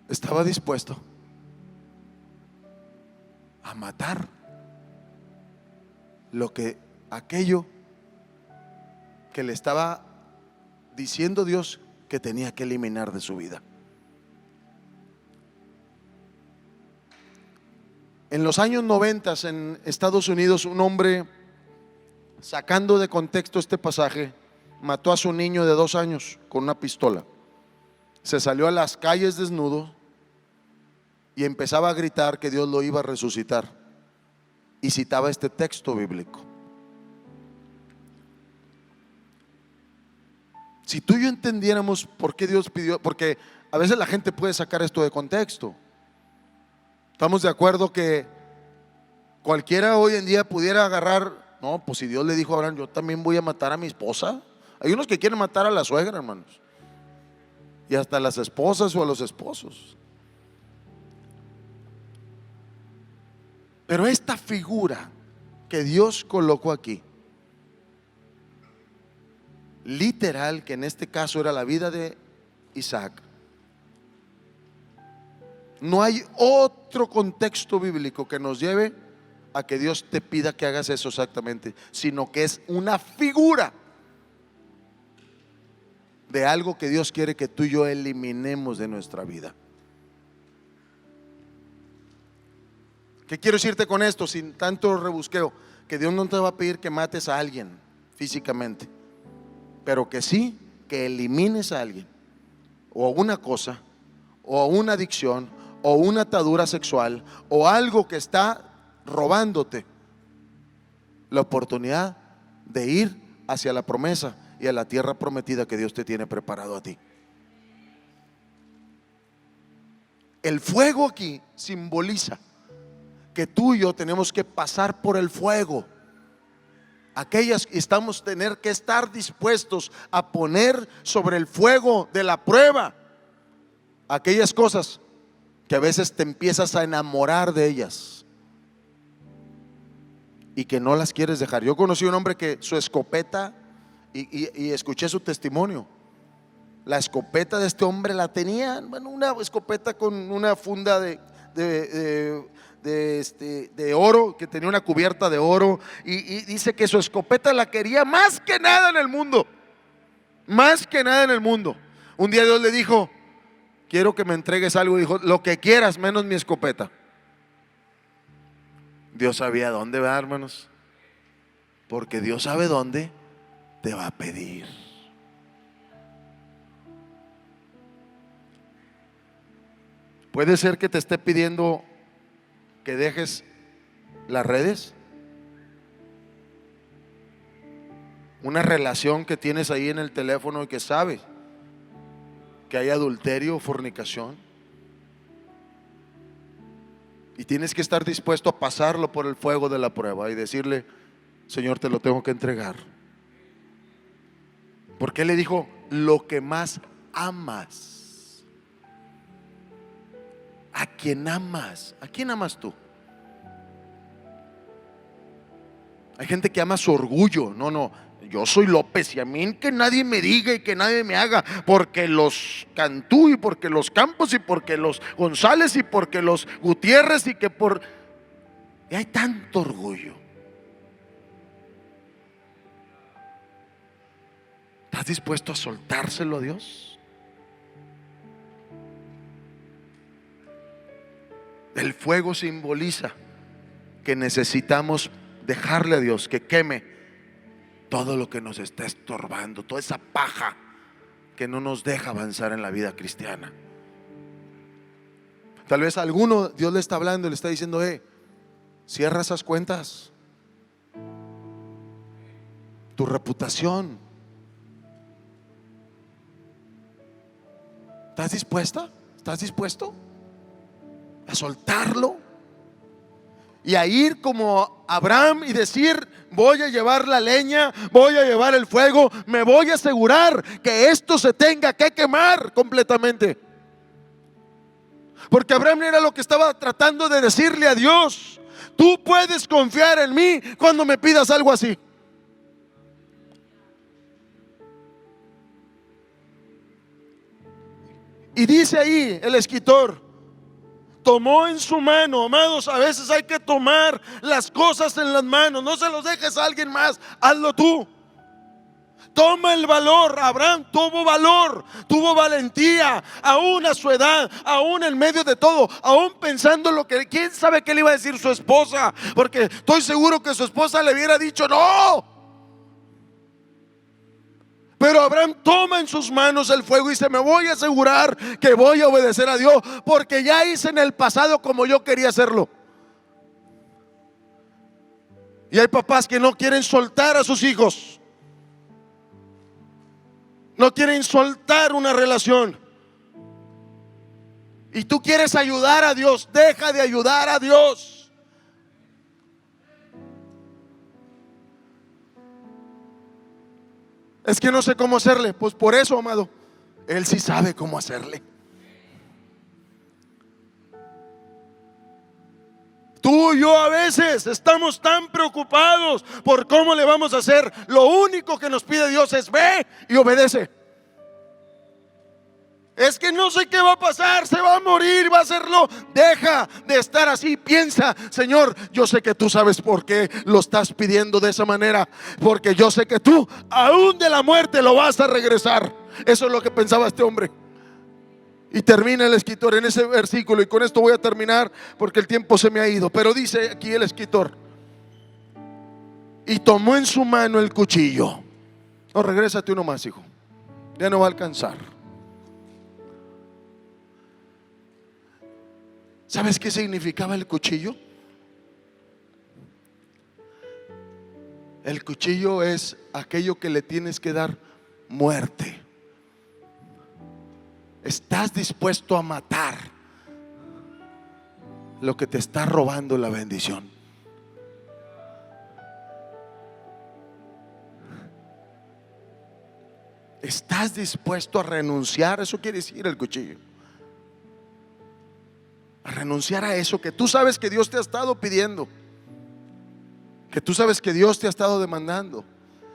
S1: estaba dispuesto a matar aquello que le estaba diciendo Dios que tenía que eliminar de su vida. En los años 90 en Estados Unidos, un hombre, sacando de contexto este pasaje, mató a su niño de 2 años con una pistola. Se salió a las calles desnudo y empezaba a gritar que Dios lo iba a resucitar, y citaba este texto bíblico. Si tú y yo entendiéramos por qué Dios pidió, porque a veces la gente puede sacar esto de contexto. Estamos de acuerdo que cualquiera hoy en día pudiera agarrar, no, pues si Dios le dijo a Abraham, yo también voy a matar a mi esposa. Hay unos que quieren matar a la suegra, hermanos, y hasta a las esposas o a los esposos. Pero esta figura que Dios colocó aquí, literal, que en este caso era la vida de Isaac, no hay otro contexto bíblico que nos lleve a que Dios te pida que hagas eso exactamente, sino que es una figura de algo que Dios quiere que tú y yo eliminemos de nuestra vida. ¿Qué quiero decirte con esto sin tanto rebusqueo? que Dios no te va a pedir que mates a alguien físicamente, pero que sí, que elimines a alguien, o una cosa, o una adicción, o una atadura sexual, o algo que está robándote la oportunidad de ir hacia la promesa y a la tierra prometida que Dios te tiene preparado a ti. El fuego aquí simboliza que tú y yo tenemos que pasar por el fuego. Aquellas estamos tener que estar dispuestos a poner sobre el fuego de la prueba aquellas cosas que a veces te empiezas a enamorar de ellas y que no las quieres dejar. Yo conocí a un hombre que su escopeta, y escuché su testimonio. La escopeta de este hombre la tenía, bueno, una escopeta con una funda de oro, que tenía una cubierta de oro, y dice que su escopeta la quería más que nada en el mundo, más que nada en el mundo. Un día Dios le dijo: quiero que me entregues algo. Dijo: lo que quieras menos mi escopeta. Dios sabía dónde va, hermanos, porque Dios sabe dónde te va a pedir. Puede ser que te esté pidiendo que dejes las redes, una relación que tienes ahí en el teléfono y que sabes que hay adulterio o fornicación, y tienes que estar dispuesto a pasarlo por el fuego de la prueba y decirle: Señor, te lo tengo que entregar. Porque Él le dijo: lo que más amas. ¿A quién amas? ¿A quién amas tú? Hay gente que ama su orgullo. No, no, yo soy López y a mí que nadie me diga y que nadie me haga, porque los Cantú y porque los Campos y porque los González y porque los Gutiérrez y que por... Y hay tanto orgullo. ¿Estás dispuesto a soltárselo a Dios? El fuego simboliza que necesitamos dejarle a Dios que queme todo lo que nos está estorbando, toda esa paja que no nos deja avanzar en la vida cristiana. Tal vez a alguno Dios le está hablando y le está diciendo: cierra esas cuentas. Tu reputación. ¿Estás dispuesta? ¿Estás dispuesto a soltarlo y a ir como Abraham y decir: voy a llevar la leña, voy a llevar el fuego, me voy a asegurar que esto se tenga que quemar completamente? Porque Abraham era lo que estaba tratando de decirle a Dios: tú puedes confiar en mí cuando me pidas algo así. Y dice ahí el escritor: tomó en su mano. Amados, a veces hay que tomar las cosas en las manos. No se los dejes a alguien más, hazlo tú. Toma el valor. Abraham tuvo valor, tuvo valentía, aún a su edad, aún en medio de todo, aún pensando lo que, quién sabe qué le iba a decir su esposa, porque estoy seguro que su esposa le hubiera dicho no. Pero Abraham toma en sus manos el fuego y dice: me voy a asegurar que voy a obedecer a Dios, porque ya hice en el pasado como yo quería hacerlo. Y hay papás que no quieren soltar a sus hijos, no quieren soltar una relación, y tú quieres ayudar a Dios. Deja de ayudar a Dios. Es que no sé cómo hacerle. Pues por eso, amado, Él sí sabe cómo hacerle. Tú y yo a veces estamos tan preocupados por cómo le vamos a hacer. Lo único que nos pide Dios es: ve y obedece. Es que no sé qué va a pasar, se va a morir, va a hacerlo. Deja de estar así, piensa: Señor, yo sé que tú sabes por qué lo estás pidiendo de esa manera, porque yo sé que tú aún de la muerte lo vas a regresar. Eso es lo que pensaba este hombre. Y termina el escritor en ese versículo, y con esto voy a terminar porque el tiempo se me ha ido. Pero dice aquí el escritor: y tomó en su mano el cuchillo. No, regrésate uno más, hijo. Ya no va a alcanzar. ¿Sabes qué significaba el cuchillo? El cuchillo es aquello que le tienes que dar muerte. Estás dispuesto a matar lo que te está robando la bendición. Estás dispuesto a renunciar, eso quiere decir el cuchillo. A renunciar a eso que tú sabes que Dios te ha estado pidiendo, que tú sabes que Dios te ha estado demandando,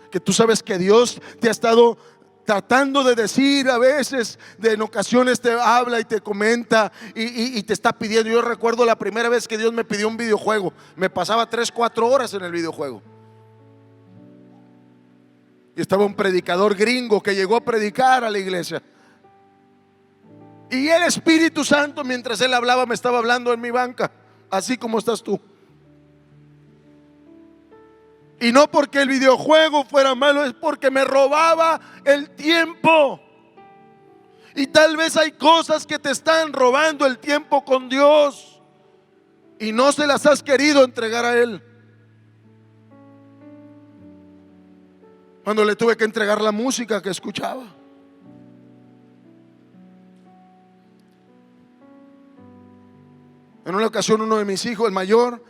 S1: que tú sabes que Dios te ha estado tratando de decir a veces, en ocasiones te habla y te comenta y te está pidiendo. Yo recuerdo la primera vez que Dios me pidió un videojuego, me pasaba 3-4 horas en el videojuego. Y estaba un predicador gringo que llegó a predicar a la iglesia. Y el Espíritu Santo, mientras él hablaba, me estaba hablando en mi banca, así como estás tú. Y no porque el videojuego fuera malo, es porque me robaba el tiempo. Y tal vez hay cosas que te están robando el tiempo con Dios y no se las has querido entregar a Él. Cuando le tuve que entregar la música que escuchaba, en una ocasión uno de mis hijos, el mayor,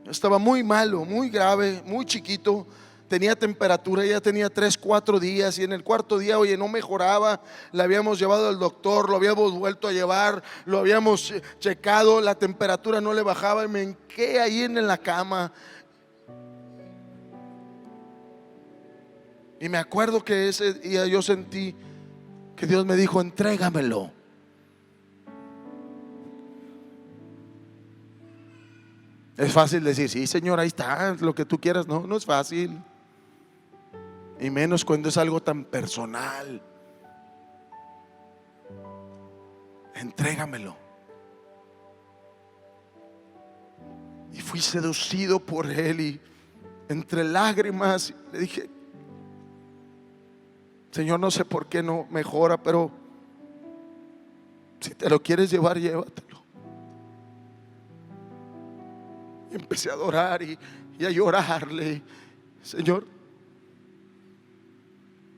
S1: estaba muy malo, muy grave, muy chiquito. Tenía temperatura, ya tenía 3-4 días. Y en el cuarto día, oye, no mejoraba. Le habíamos llevado al doctor, lo habíamos vuelto a llevar, lo habíamos checado, la temperatura no le bajaba. Y me hinqué ahí en la cama. Y me acuerdo que ese día yo sentí que Dios me dijo: entrégamelo. Es fácil decir, sí, Señor, ahí está, lo que tú quieras. No, no es fácil. Y menos cuando es algo tan personal. Entrégamelo. Y fui seducido por Él, y entre lágrimas le dije: Señor, no sé por qué no mejora, pero si te lo quieres llevar, llévatelo. Y empecé a adorar y a llorarle. Señor,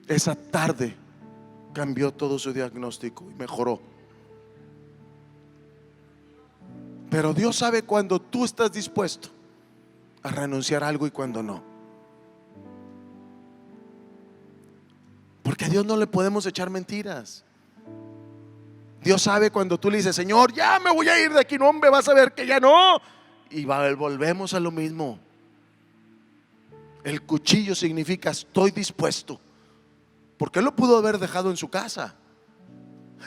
S1: esa tarde cambió todo su diagnóstico y mejoró. Pero Dios sabe cuando tú estás dispuesto a renunciar a algo y cuando no. Porque a Dios no le podemos echar mentiras. Dios sabe cuando tú le dices: Señor, ya me voy a ir de aquí. No, hombre, vas a ver que ya no. Y volvemos a lo mismo. El cuchillo significa estoy dispuesto. Porque Él lo pudo haber dejado en su casa.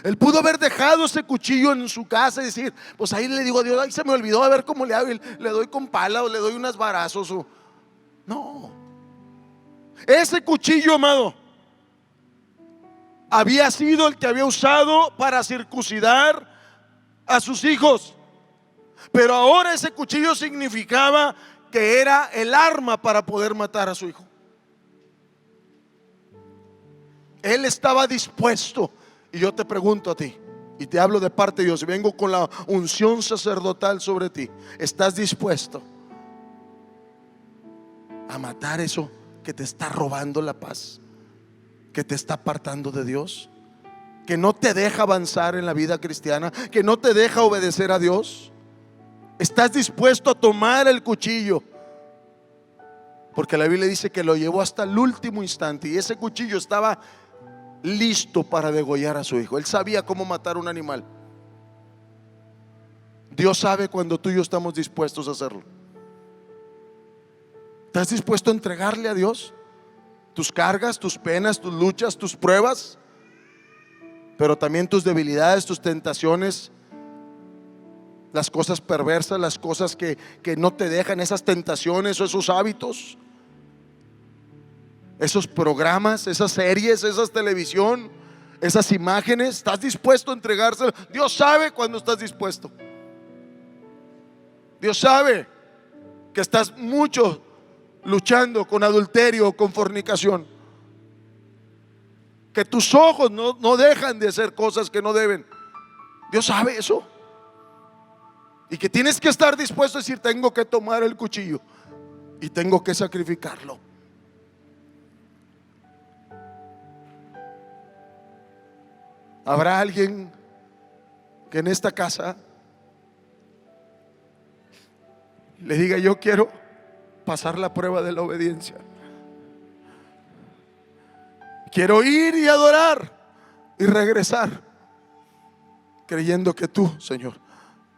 S1: Él pudo haber dejado ese cuchillo en su casa y decir: pues ahí le digo a Dios, ay, se me olvidó, a ver cómo le hago. Le doy con pala o le doy unas varazos. No. Ese cuchillo, amado, había sido el que había usado para circuncidar a sus hijos. Pero ahora ese cuchillo significaba que era el arma para poder matar a su hijo. Él estaba dispuesto. Y yo te pregunto a ti, y te hablo de parte de Dios, y vengo con la unción sacerdotal sobre ti. ¿Estás dispuesto a matar eso que te está robando la paz, que te está apartando de Dios, que no te deja avanzar en la vida cristiana, que no te deja obedecer a Dios? ¿Estás dispuesto a tomar el cuchillo? Porque la Biblia dice que lo llevó hasta el último instante, y ese cuchillo estaba listo para degollar a su hijo. Él sabía cómo matar un animal. Dios sabe cuando tú y yo estamos dispuestos a hacerlo. ¿Estás dispuesto a entregarle a Dios tus cargas, tus penas, tus luchas, tus pruebas, pero también tus debilidades, tus tentaciones, las cosas perversas, las cosas que no te dejan, esas tentaciones o esos hábitos, esos programas, esas series, esas televisión, esas imágenes? ¿Estás dispuesto a entregárselo? Dios sabe cuando estás dispuesto. Dios sabe que estás mucho luchando con adulterio o con fornicación. Que tus ojos no dejan de hacer cosas que no deben. Dios sabe eso. Y que tienes que estar dispuesto a decir: tengo que tomar el cuchillo y tengo que sacrificarlo. ¿Habrá alguien que en esta casa le diga: yo quiero pasar la prueba de la obediencia? Quiero ir y adorar y regresar, creyendo que tú, Señor,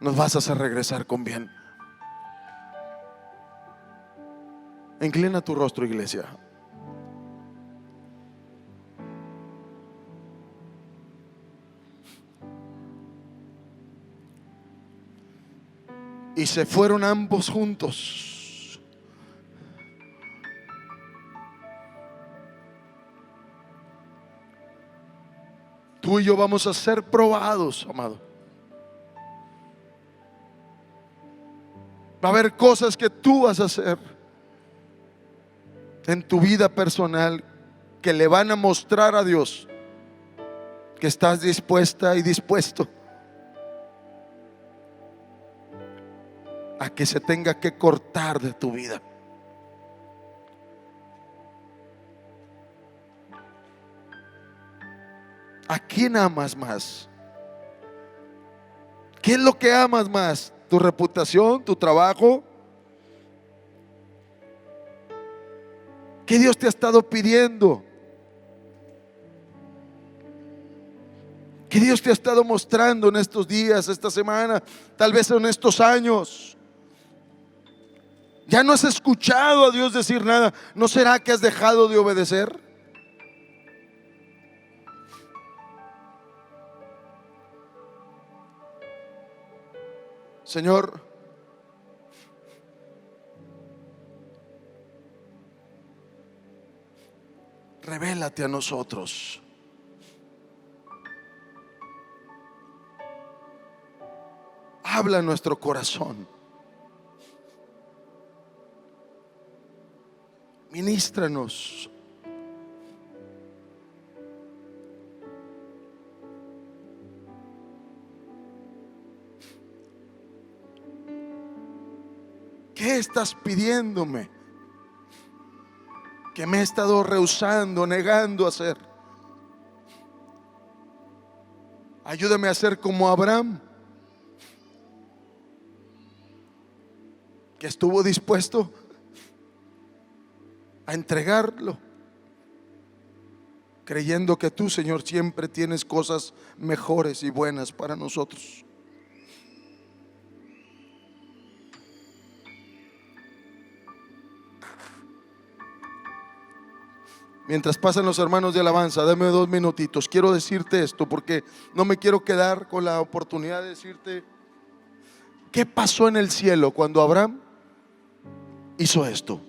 S1: nos vas a hacer regresar con bien. Inclina tu rostro, iglesia. Y se fueron ambos juntos. Tú y yo vamos a ser probados, amado. Va a haber cosas que tú vas a hacer en tu vida personal que le van a mostrar a Dios que estás dispuesta y dispuesto a que se tenga que cortar de tu vida. ¿A quién amas más? ¿Qué es lo que amas más? ¿Tu reputación? ¿Tu trabajo? ¿Qué Dios te ha estado pidiendo? ¿Qué Dios te ha estado mostrando en estos días, esta semana, tal vez en estos años? ¿Ya no has escuchado a Dios decir nada? ¿No será que has dejado de obedecer? Señor, revélate a nosotros. Habla en nuestro corazón. Ministranos. ¿Qué estás pidiéndome que me he estado rehusando, negando a hacer? Ayúdame a ser como Abraham, que estuvo dispuesto a entregarlo, creyendo que tú, Señor, siempre tienes cosas mejores y buenas para nosotros. Mientras pasan los hermanos de alabanza, dame 2 minutitos. Quiero decirte esto porque no me quiero quedar con la oportunidad de decirte qué pasó en el cielo cuando Abraham hizo esto.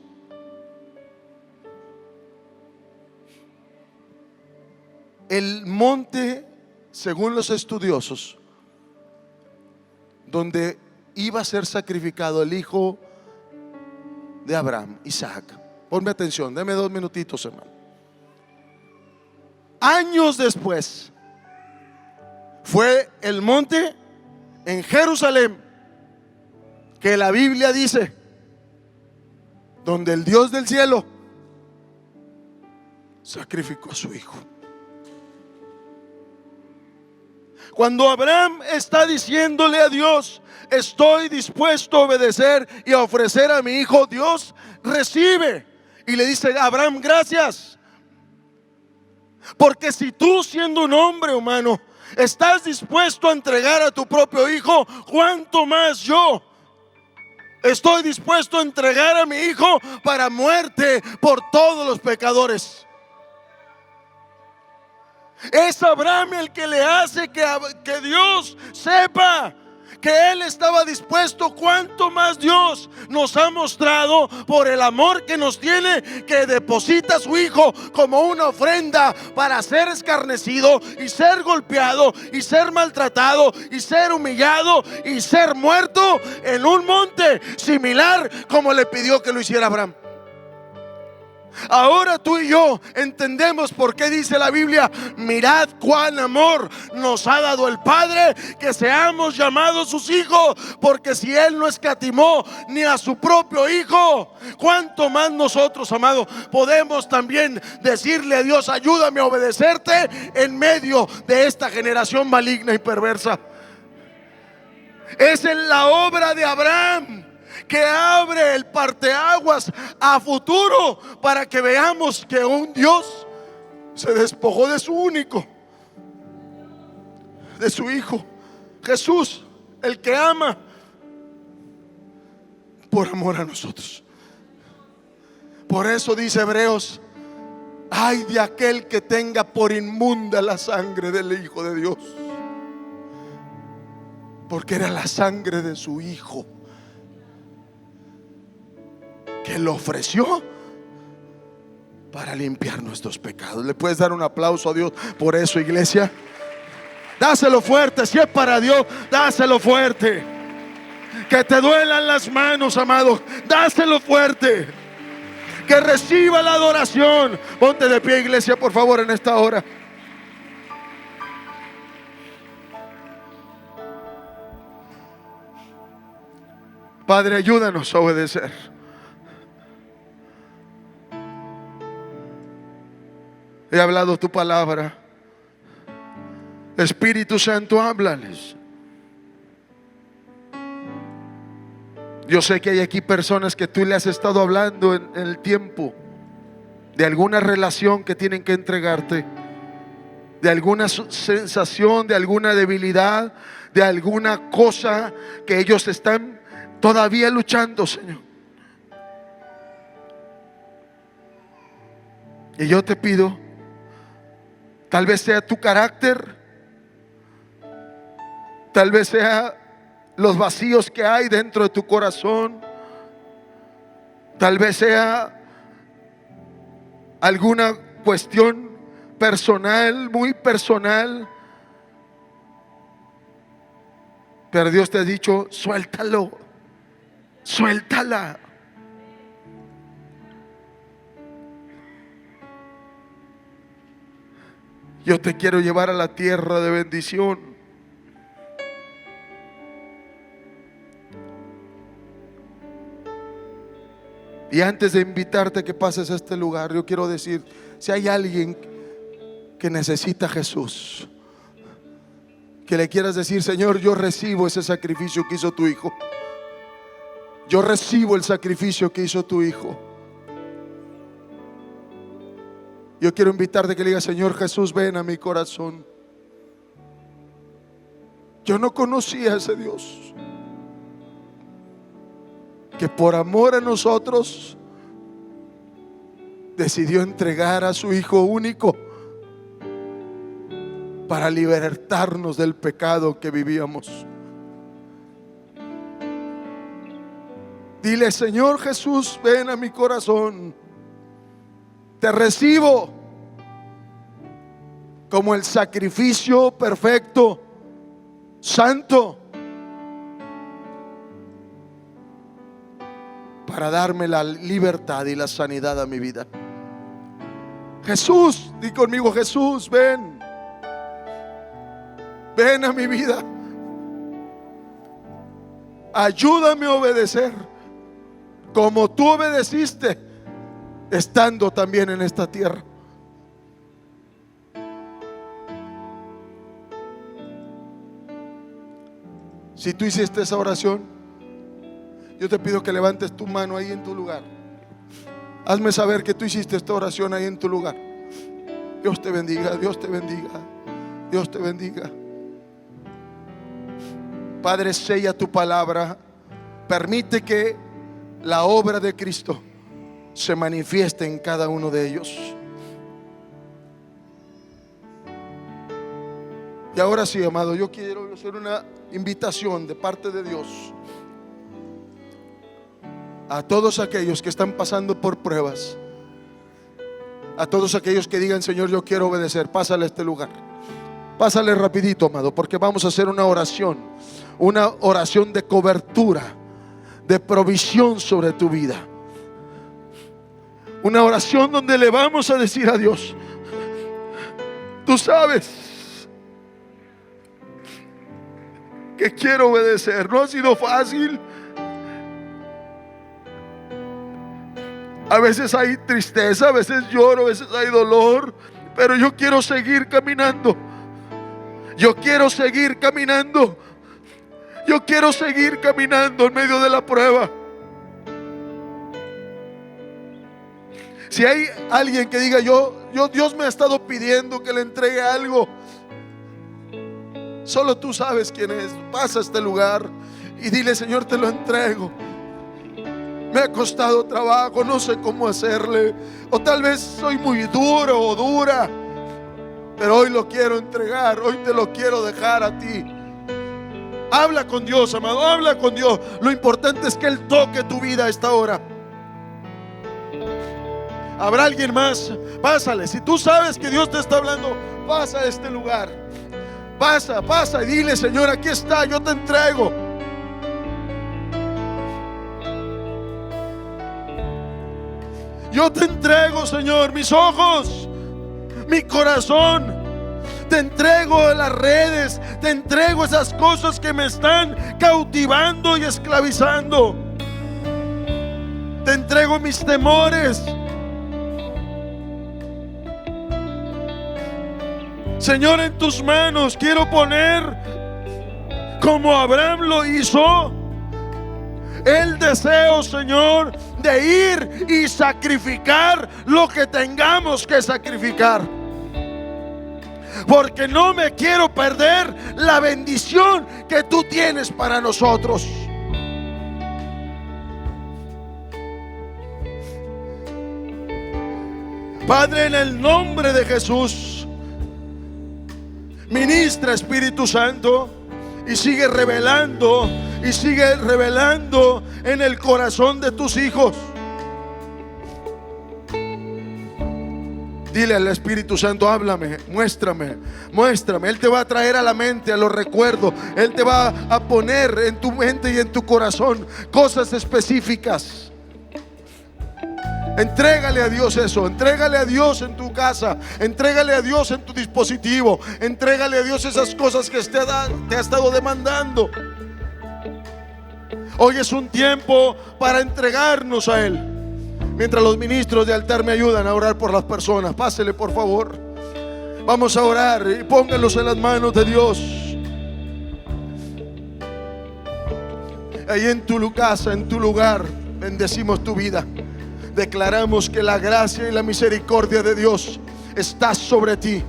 S1: El monte, según los estudiosos, donde iba a ser sacrificado el hijo de Abraham, Isaac. Ponme atención, dame 2 minutitos, hermano. Años después fue el monte en Jerusalén que la Biblia dice donde el Dios del cielo sacrificó a su hijo. Cuando Abraham está diciéndole a Dios: estoy dispuesto a obedecer y a ofrecer a mi hijo, Dios recibe y le dice: Abraham, gracias. Porque si tú, siendo un hombre humano, estás dispuesto a entregar a tu propio hijo, ¿cuánto más yo estoy dispuesto a entregar a mi hijo para muerte por todos los pecadores? Es Abraham el que le hace que Dios sepa que él estaba dispuesto. Cuánto más Dios nos ha mostrado por el amor que nos tiene, que deposita a su hijo como una ofrenda para ser escarnecido y ser golpeado y ser maltratado y ser humillado y ser muerto en un monte similar como le pidió que lo hiciera Abraham. Ahora tú y yo entendemos por qué dice la Biblia: mirad cuán amor nos ha dado el Padre, que seamos llamados sus hijos. Porque si Él no escatimó ni a su propio Hijo, cuánto más nosotros, amado, podemos también decirle a Dios: ayúdame a obedecerte en medio de esta generación maligna y perversa. Es en la obra de Abraham que abre el parteaguas a futuro, para que veamos que un Dios se despojó de su único, de su Hijo Jesús, el que ama, por amor a nosotros. Por eso dice Hebreos: ay de aquel que tenga por inmunda la sangre del Hijo de Dios, porque era la sangre de su Hijo que lo ofreció para limpiar nuestros pecados. ¿Le puedes dar un aplauso a Dios por eso, iglesia? Dáselo fuerte. Si es para Dios, dáselo fuerte. Que te duelan las manos, amado, dáselo fuerte. Que reciba la adoración. Ponte de pie, iglesia, por favor, en esta hora. Padre, ayúdanos a obedecer. He hablado tu palabra. Espíritu Santo, háblales. Yo sé que hay aquí personas que tú le has estado hablando en el tiempo, de alguna relación que tienen que entregarte, de alguna sensación, de alguna debilidad, de alguna cosa que ellos están todavía luchando, Señor. Y yo te pido, tal vez sea tu carácter, tal vez sea los vacíos que hay dentro de tu corazón, tal vez sea alguna cuestión personal, muy personal, pero Dios te ha dicho: suéltalo, suéltala. Yo te quiero llevar a la tierra de bendición. Y antes de invitarte a que pases a este lugar, yo quiero decir: si hay alguien que necesita a Jesús, que le quieras decir: Señor, yo recibo ese sacrificio que hizo tu Hijo. Yo recibo el sacrificio que hizo tu Hijo. Yo quiero invitarte a que le digas: Señor Jesús, ven a mi corazón. Yo no conocía a ese Dios que por amor a nosotros decidió entregar a su Hijo único para libertarnos del pecado que vivíamos. Dile: Señor Jesús, ven a mi corazón. Te recibo como el sacrificio perfecto, santo, para darme la libertad y la sanidad a mi vida. Jesús, di conmigo: Jesús, ven. Ven a mi vida. Ayúdame a obedecer como tú obedeciste estando también en esta tierra. Si tú hiciste esa oración, yo te pido que levantes tu mano ahí en tu lugar. Hazme saber que tú hiciste esta oración ahí en tu lugar. Dios te bendiga, Dios te bendiga, Dios te bendiga. Padre, sella tu palabra. Permite que la obra de Cristo se manifieste en cada uno de ellos. Y ahora sí, amado, yo quiero hacer una invitación de parte de Dios a todos aquellos que están pasando por pruebas, a todos aquellos que digan: Señor, yo quiero obedecer. Pásale a este lugar, pásale rapidito, amado, porque vamos a hacer una oración de cobertura, de provisión sobre tu vida. Una oración donde le vamos a decir a Dios: tú sabes que quiero obedecer. No ha sido fácil. A veces hay tristeza, a veces lloro, a veces hay dolor, pero yo quiero seguir caminando. Yo quiero seguir caminando. Yo quiero seguir caminando en medio de la prueba. Si hay alguien que diga: Dios me ha estado pidiendo que le entregue algo, solo tú sabes quién es. Pasa a este lugar y dile: Señor, te lo entrego. Me ha costado trabajo, no sé cómo hacerle, o tal vez soy muy duro o dura, pero hoy lo quiero entregar, hoy te lo quiero dejar a ti. Habla con Dios, amado, habla con Dios. Lo importante es que Él toque tu vida a esta hora. ¿Habrá alguien más? Pásale. Si tú sabes que Dios te está hablando, pasa a este lugar. Pasa y dile: Señor, aquí está, yo te entrego. Yo te entrego, Señor, mis ojos, mi corazón. Te entrego las redes, te entrego esas cosas que me están cautivando y esclavizando. Te entrego mis temores. Señor, en tus manos quiero poner, como Abraham lo hizo, el deseo, Señor, de ir y sacrificar lo que tengamos que sacrificar, porque no me quiero perder la bendición que tú tienes para nosotros. Padre, en el nombre de Jesús, ministra, Espíritu Santo, y sigue revelando en el corazón de tus hijos. Dile al Espíritu Santo: háblame, muéstrame. Él te va a traer a la mente, a los recuerdos. Él te va a poner en tu mente y en tu corazón cosas específicas. Entrégale a Dios eso, entrégale a Dios en tu casa, entrégale a Dios en tu dispositivo, entrégale a Dios esas cosas que te ha estado demandando. Hoy es un tiempo para entregarnos a Él. Mientras los ministros de altar me ayudan a orar por las personas, pásele por favor. Vamos a orar y pónganlos en las manos de Dios. Ahí en tu casa, en tu lugar, bendecimos tu vida. Declaramos que la gracia y la misericordia de Dios está sobre ti,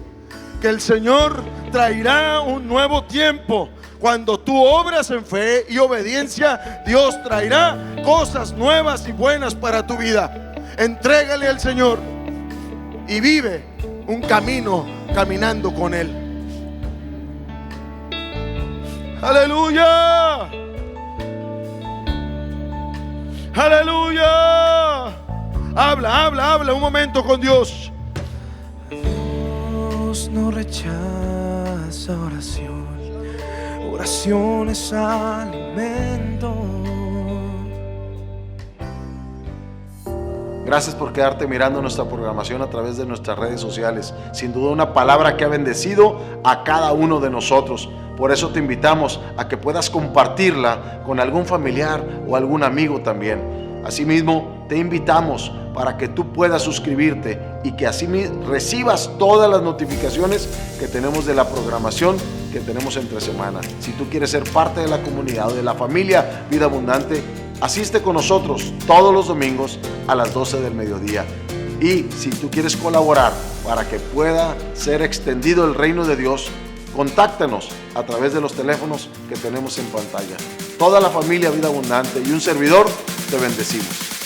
S1: que el Señor traerá un nuevo tiempo. Cuando tú obras en fe y obediencia, Dios traerá cosas nuevas y buenas para tu vida. Entrégale al Señor y vive un camino caminando con Él. Aleluya, aleluya. Habla un momento con Dios.
S2: Dios no rechaza oración. Oración es alimento.
S3: Gracias por quedarte mirando nuestra programación a través de nuestras redes sociales. Sin duda una palabra que ha bendecido a cada uno de nosotros. Por eso te invitamos a que puedas compartirla con algún familiar o algún amigo también. Asimismo, te invitamos para que tú puedas suscribirte y que así recibas todas las notificaciones que tenemos de la programación que tenemos entre semana. Si tú quieres ser parte de la comunidad o de la familia Vida Abundante, asiste con nosotros todos los domingos a las 12 del mediodía. Y si tú quieres colaborar para que pueda ser extendido el reino de Dios, contáctanos a través de los teléfonos que tenemos en pantalla. Toda la familia Vida Abundante y un servidor te bendecimos.